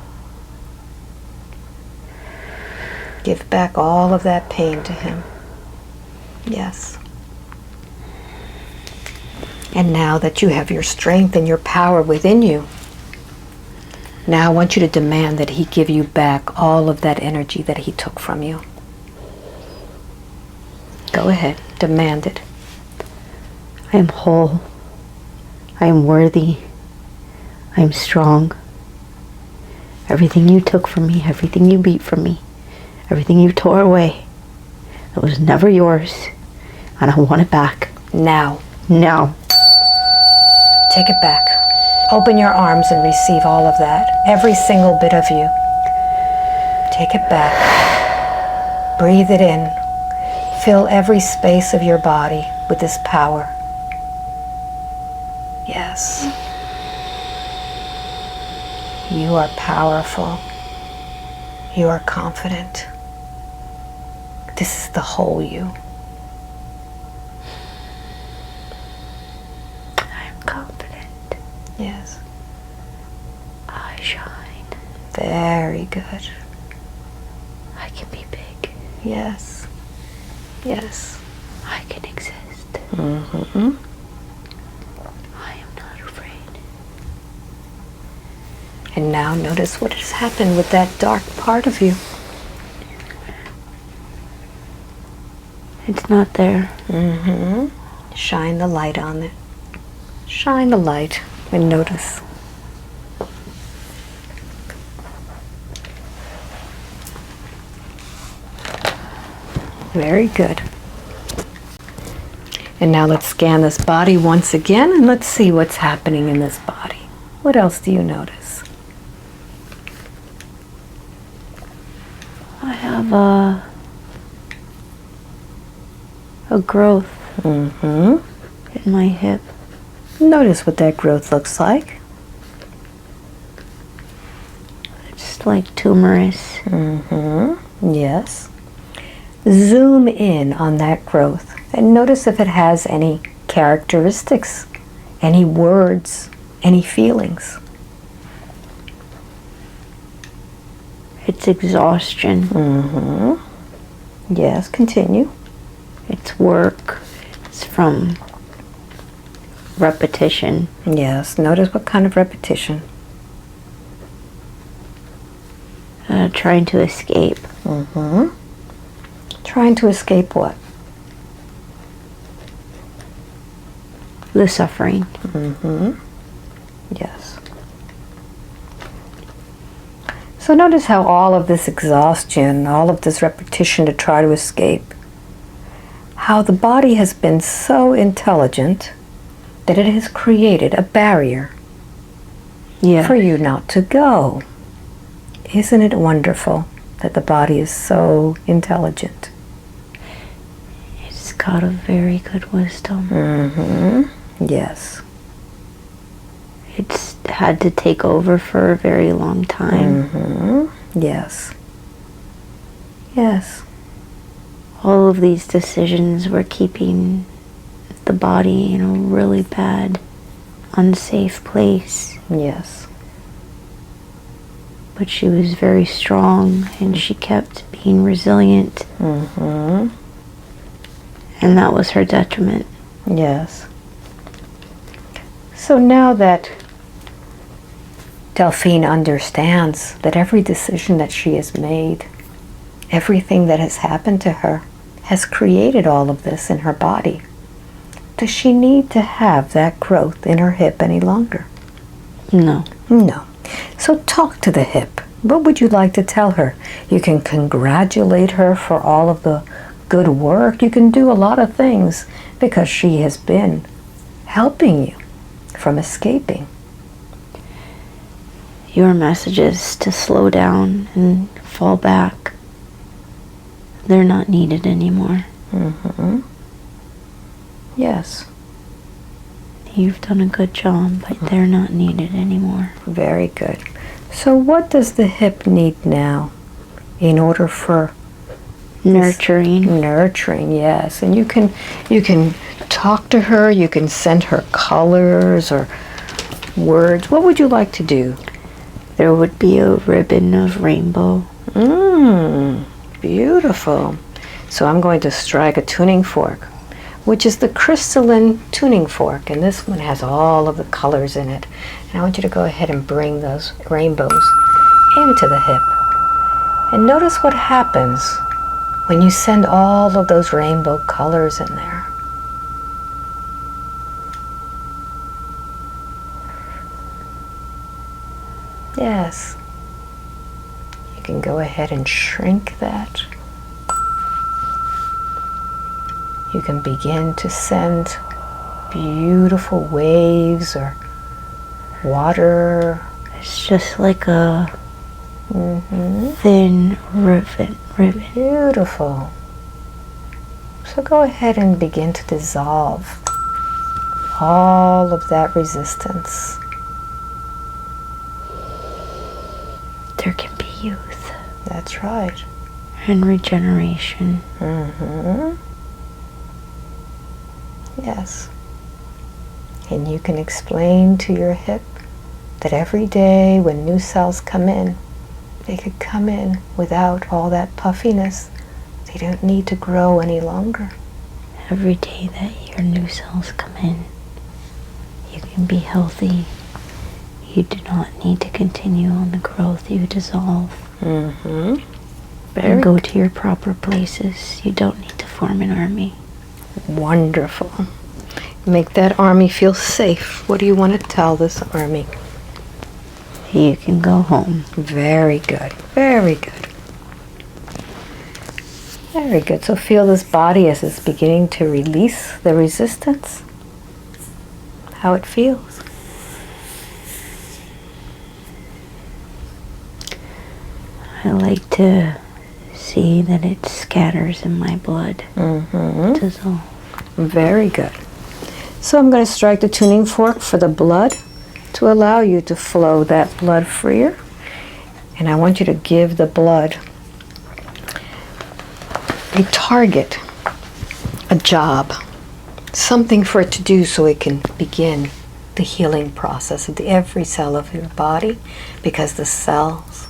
Give back all of that pain to him. Yes. And now that you have your strength and your power within you, now I want you to demand that he give you back all of that energy that he took from you. Go ahead, demand it. I am whole. I am worthy. I am strong. Everything you took from me, everything you beat from me, everything you tore away, it was never yours. And I want it back. Now. Now. Take it back. Open your arms and receive all of that. Every single bit of you. Take it back. Breathe it in. Fill every space of your body with this power. Yes. You are powerful. You are confident. This is the whole you. I'm confident. Yes. I shine. Very good. I can be big. Yes. Yes. I can exist. Mm-hmm. I am not afraid. And now notice what has happened with that dark part of you. It's not there. Mm-hmm. Shine the light on it. Shine the light and notice. Very good. And now let's scan this body once again and let's see what's happening in this body. What else do you notice? I have a growth Mm-hmm. in my hip. Notice what that growth looks like. It's like tumorous. Mm-hmm. Yes. Zoom in on that growth and notice if it has any characteristics, any words, any feelings. It's exhaustion. Mm-hmm. Yes, continue. It's work. It's from repetition. Yes, notice what kind of repetition. Trying to escape. Mm-hmm. Trying to escape what? The suffering. Mm-hmm. Yes. So notice how all of this exhaustion, all of this repetition to try to escape, how the body has been so intelligent that it has created a barrier for you not to go. Isn't it wonderful that the body is so intelligent? It's got a very good wisdom. Mm-hmm. Yes. It's had to take over for a very long time. Mm-hmm. Yes. Yes. All of these decisions were keeping the body in a really bad, unsafe place. Yes. But she was very strong and she kept being resilient. Mm-hmm. And that was her detriment. Yes. So now that Delphine understands that every decision that she has made, everything that has happened to her, has created all of this in her body, does she need to have that growth in her hip any longer? No. No. So talk to the hip. What would you like to tell her? You can congratulate her for all of the good work. You can do a lot of things because she has been helping you from escaping? Your messages to slow down and fall back. They're not needed anymore. Mm-hmm. Yes. You've done a good job, but they're not needed anymore. Very good. So what does the hip need now in order for Nurturing. Nurturing, yes. And you can talk to her, you can send her colors or words. What would you like to do? There would be a ribbon of rainbow. Beautiful. So I'm going to strike a tuning fork, which is the crystalline tuning fork, and this one has all of the colors in it. And I want you to go ahead and bring those rainbows into the hip. And notice what happens when you send all of those rainbow colors in there. Yes. You can go ahead and shrink that. You can begin to send beautiful waves or water. It's just like a thin ribbon. Beautiful. So go ahead and begin to dissolve all of that resistance. There can be youth. That's right. And regeneration. Yes. And you can explain to your hip that every day when new cells come in, they could come in without all that puffiness. They don't need to grow any longer. Every day that your new cells come in, you can be healthy. You do not need to continue on the growth. You dissolve. And go to your proper places. You don't need to form an army. Wonderful. Make that army feel safe. What do you want to tell this army? You can go home. Very good. Very good. Very good. So feel this body as it's beginning to release the resistance. How it feels. I like to see that it scatters in my blood. Dissolve. Very good. So I'm going to strike the tuning fork for the blood to allow you to flow that blood freer. And I want you to give the blood a target, a job, something for it to do so it can begin the healing process of every cell of your body, because the cells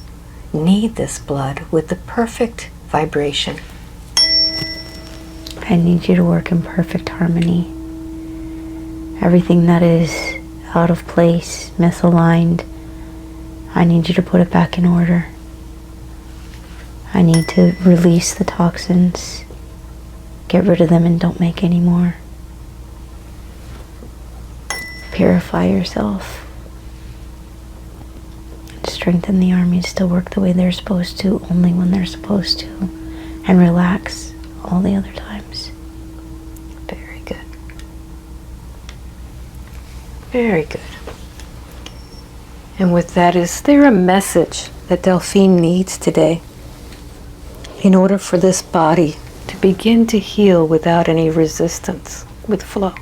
need this blood with the perfect vibration. I need you to work in perfect harmony. Everything that is out of place, misaligned, I need you to put it back in order. I need to release the toxins, get rid of them and don't make any more. Purify yourself. Strengthen the armies to work the way they're supposed to, only when they're supposed to, and relax all the other times. Very good. Very good. And with that, is there a message that Delphine needs today in order for this body to begin to heal without any resistance, with flow?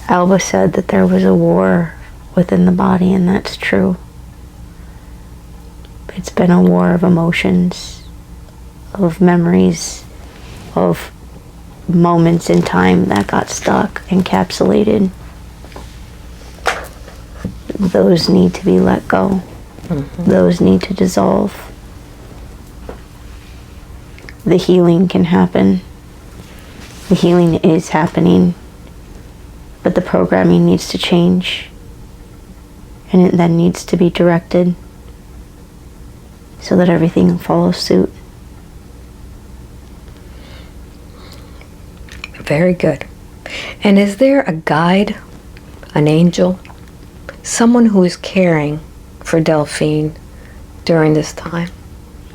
Alba said that there was a war within the body, and that's true. It's been a war of emotions, of memories, of moments in time that got stuck, encapsulated. Those need to be let go. Those need to dissolve. The healing can happen. The healing is happening, but the programming needs to change. And it then needs to be directed so that everything follows suit. Very good. And is there a guide, an angel, someone who is caring for Delphine during this time?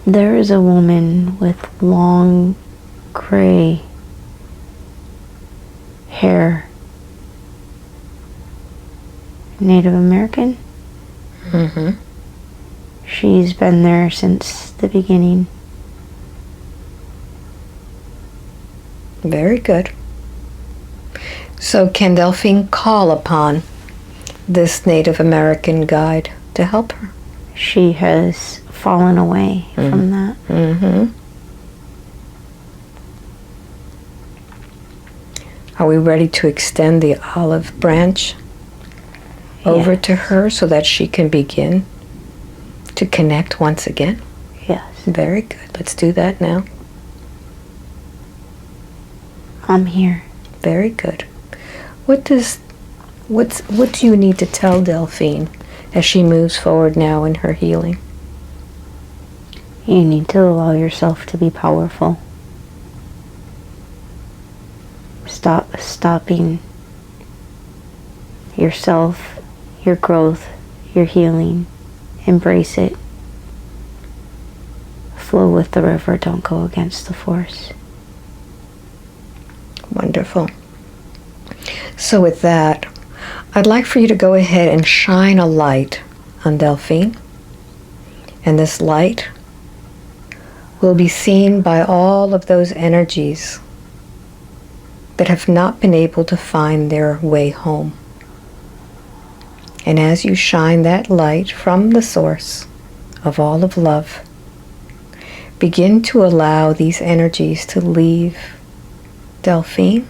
There is a woman with long gray hair Native American. Mm-hmm. She's been there since the beginning. Very good. So can Delphine call upon this Native American guide to help her? She has fallen away from that. Mm-hmm. Are we ready to extend the olive branch over to her so that she can begin to connect once again? Yes. Very good. Let's do that now. I'm here. Very good. What do you need to tell Delphine as she moves forward now in her healing? You need to allow yourself to be powerful. Stopping yourself, your growth, your healing. Embrace it. Flow with the river. Don't go against the force. Wonderful. So with that, I'd like for you to go ahead and shine a light on Delphine. And this light will be seen by all of those energies that have not been able to find their way home. And as you shine that light from the source of all of love, begin to allow these energies to leave Delphine,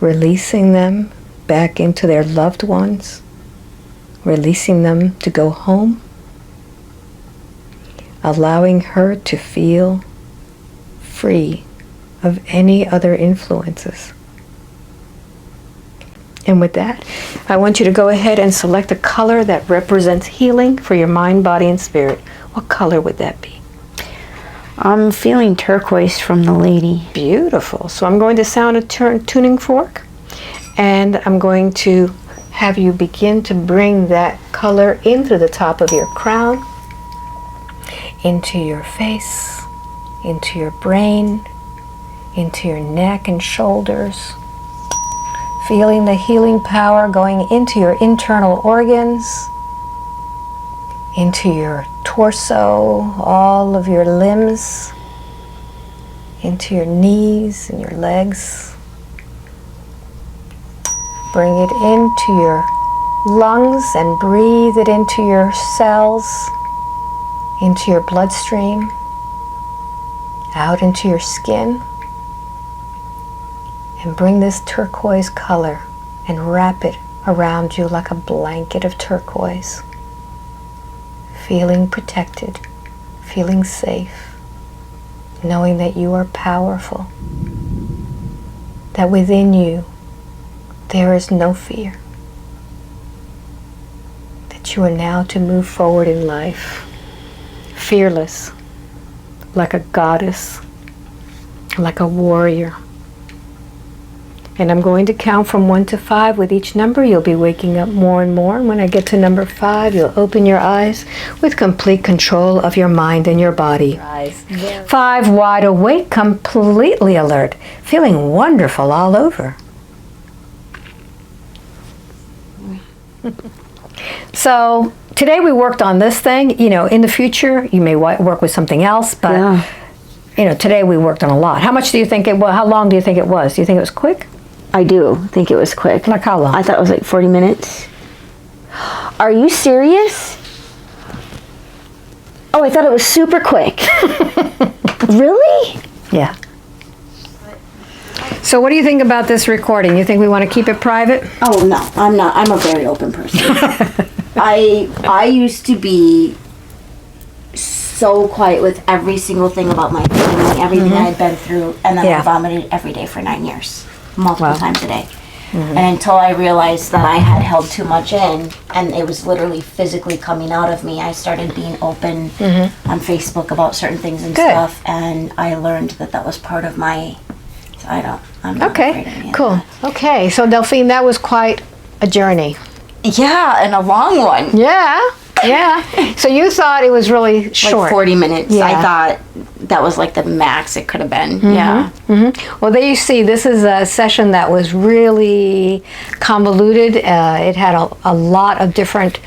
releasing them back into their loved ones, releasing them to go home, allowing her to feel free of any other influences. And with that, I want you to go ahead and select a color that represents healing for your mind, body, and spirit. What color would that be? I'm feeling turquoise from the lady. Beautiful. So I'm going to sound a tuning fork, and I'm going to have you begin to bring that color into the top of your crown, into your face, into your brain, into your neck and shoulders, feeling the healing power going into your internal organs, into your torso, all of your limbs, into your knees and your legs. Bring it into your lungs and breathe it into your cells, into your bloodstream, out into your skin. And bring this turquoise color and wrap it around you like a blanket of turquoise. Feeling protected, feeling safe, knowing that you are powerful, that within you there is no fear, that you are now to move forward in life, fearless, like a goddess, like a warrior. And I'm going to count from 1 to 5. With each number, you'll be waking up more and more. And when I get to number 5, you'll open your eyes with complete control of your mind and your body. 5, wide awake, completely alert, feeling wonderful all over. So today we worked on this thing. You know, in the future, you may work with something else, but you know, today we worked on a lot. How much do you think it was? How long do you think it was? Do you think it was quick? I do think it was quick. Like how long? I thought it was like 40 minutes. Are you serious? Oh, I thought it was super quick. Really? Yeah. So what do you think about this recording? You think we want to keep it private? Oh, no, I'm not. I'm a very open person. I used to be so quiet with every single thing about my family, everything I had been through, and then I vomited every day for 9 years, multiple times a day. And until I realized that I had held too much in, and it was literally physically coming out of me, I started being open on Facebook about certain things and stuff, and I learned that that was part of my, I'm not afraid of any of cool. that. Okay, so Delphine, that was quite a journey. Yeah, and a long one. Yeah. Yeah. So you thought it was really short. Like 40 minutes. Yeah. I thought that was like the max it could have been. Yeah. Well, there you see, this is a session that was really convoluted. It had a lot of different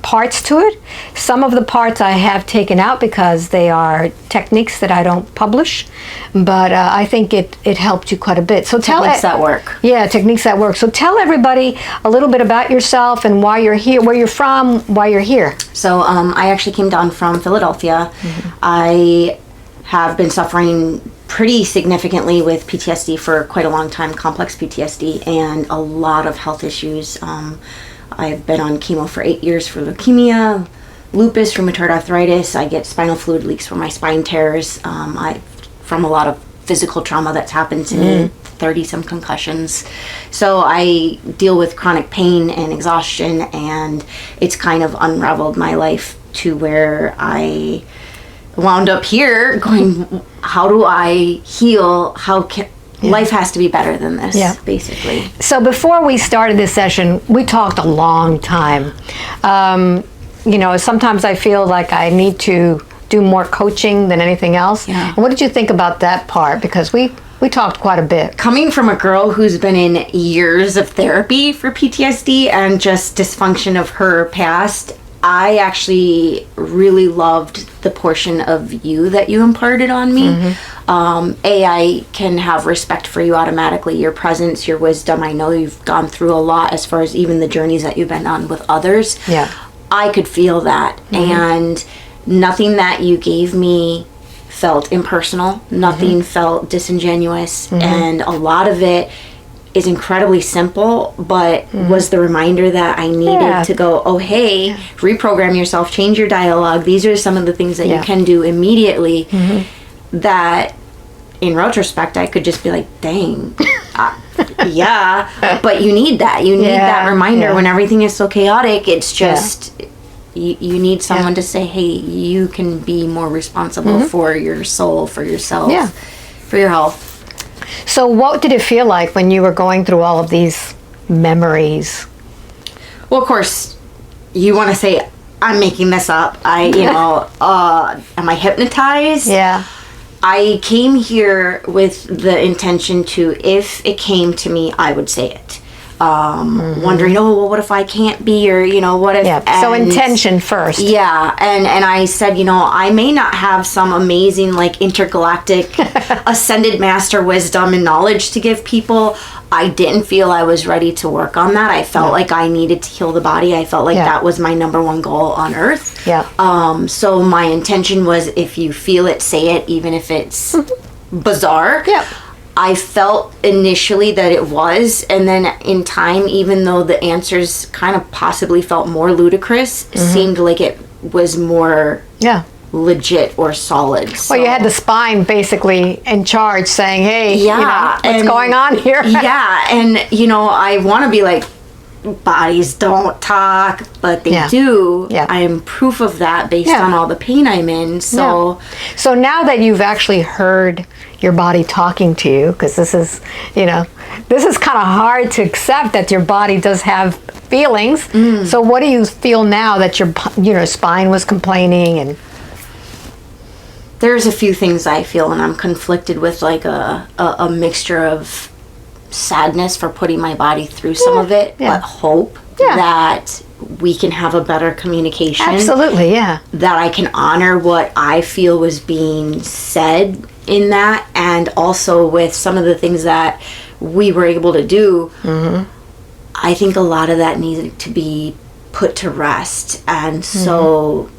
parts to it. Some of the parts I have taken out because they are techniques that I don't publish, but I think it helped you quite a bit. So Techniques that work. Yeah, techniques that work. So tell everybody a little bit about yourself and why you're here, where you're from, why you're here. So I actually came down from Philadelphia. I have been suffering pretty significantly with PTSD for quite a long time, complex PTSD, and a lot of health issues. I've been on chemo for 8 years for leukemia, lupus, rheumatoid arthritis. I get spinal fluid leaks from my spine tears. From a lot of physical trauma that's happened to me, 30-some concussions. So I deal with chronic pain and exhaustion, and it's kind of unraveled my life to where I wound up here going, how do I heal? Life has to be better than this, basically. So before we started this session, we talked a long time. Sometimes I feel like I need to do more coaching than anything else. Yeah. And what did you think about that part? Because we talked quite a bit. Coming from a girl who's been in years of therapy for PTSD and just dysfunction of her past, I actually really loved the portion of you that you imparted on me. I can have respect for you automatically. Your presence, your wisdom. I know you've gone through a lot as far as even the journeys that you've been on with others. Yeah. I could feel that. And nothing that you gave me felt impersonal. Nothing felt disingenuous. And a lot of it is incredibly simple, but was the reminder that I needed to go, oh, hey, reprogram yourself, change your dialogue. These are some of the things that you can do immediately that in retrospect, I could just be like, dang, but you need that. You need that reminder when everything is so chaotic. It's just, you need someone to say, hey, you can be more responsible for your soul, for yourself, for your health. So what did it feel like when you were going through all of these memories? Well, of course, you want to say, I'm making this up. Am I hypnotized? Yeah. I came here with the intention to, if it came to me, I would say it. Wondering, oh, well, what if I can't be, or, what if... Yeah, so intention first. Yeah, and I said, I may not have some amazing, like, intergalactic ascended master wisdom and knowledge to give people. I didn't feel I was ready to work on that. I felt like I needed to heal the body. I felt like that was my number one goal on earth. Yeah. So my intention was, if you feel it, say it, even if it's bizarre. Yeah. I felt initially that it was, and then in time, even though the answers kind of possibly felt more ludicrous, it seemed like it was more legit or solid. Well, you had the spine basically in charge saying, hey, what's going on here? And, I want to be like, bodies don't talk, but they do. Yeah. I am proof of that based on all the pain I'm in. So now that you've actually heard your body talking to you, because this is kind of hard to accept that your body does have feelings. So what do you feel now that your spine was complaining? And there's a few things I feel, and I'm conflicted with, like a mixture of sadness for putting my body through some of it, but hope that we can have a better communication. Absolutely, yeah. That I can honor what I feel was being said in that, and also with some of the things that we were able to do. I think a lot of that needed to be put to rest, and so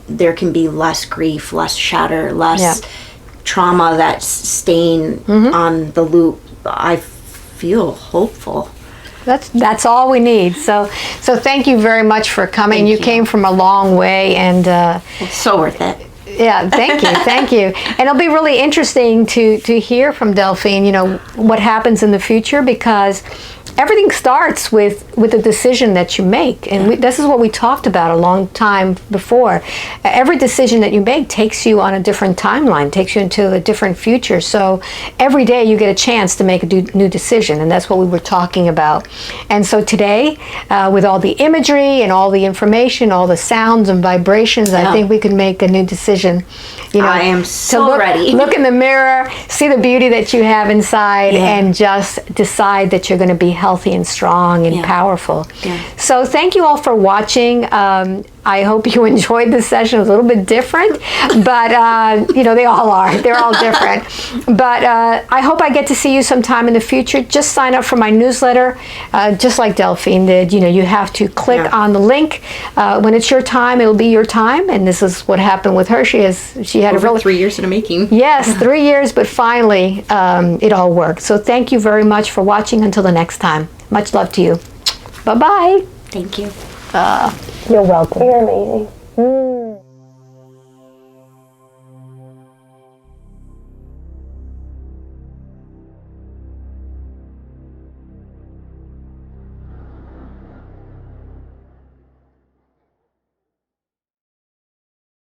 there can be less grief, less shatter, less trauma that's staying on the loop. I feel hopeful. That's all we need. So thank you very much for coming. Thank you you. came from a long way, and It's so worth it. yeah, thank you. And it'll be really interesting to hear from Delphine, what happens in the future, because everything starts with a decision that you make. And this is what we talked about a long time before. Every decision that you make takes you on a different timeline, takes you into a different future. So every day you get a chance to make a new decision, and that's what we were talking about. And so today, with all the imagery and all the information, all the sounds and vibrations, I think we can make a new decision. You know, I am so ready. Look in the mirror, see the beauty that you have inside, and just decide that you're going to be healthy and strong and powerful. So thank you all for watching. I hope you enjoyed this session. It was a little bit different, but you know, they all are. They're all different. But I hope I get to see you sometime in the future. Just sign up for my newsletter, just like Delphine did. You know, you have to click on the link. When it's your time, it'll be your time. And this is what happened with her. She had over 3 years in the making. Yes, 3 years, but finally it all worked. So thank you very much for watching. Until the next time. Much love to you. Bye-bye. Thank you. You're welcome. You're amazing.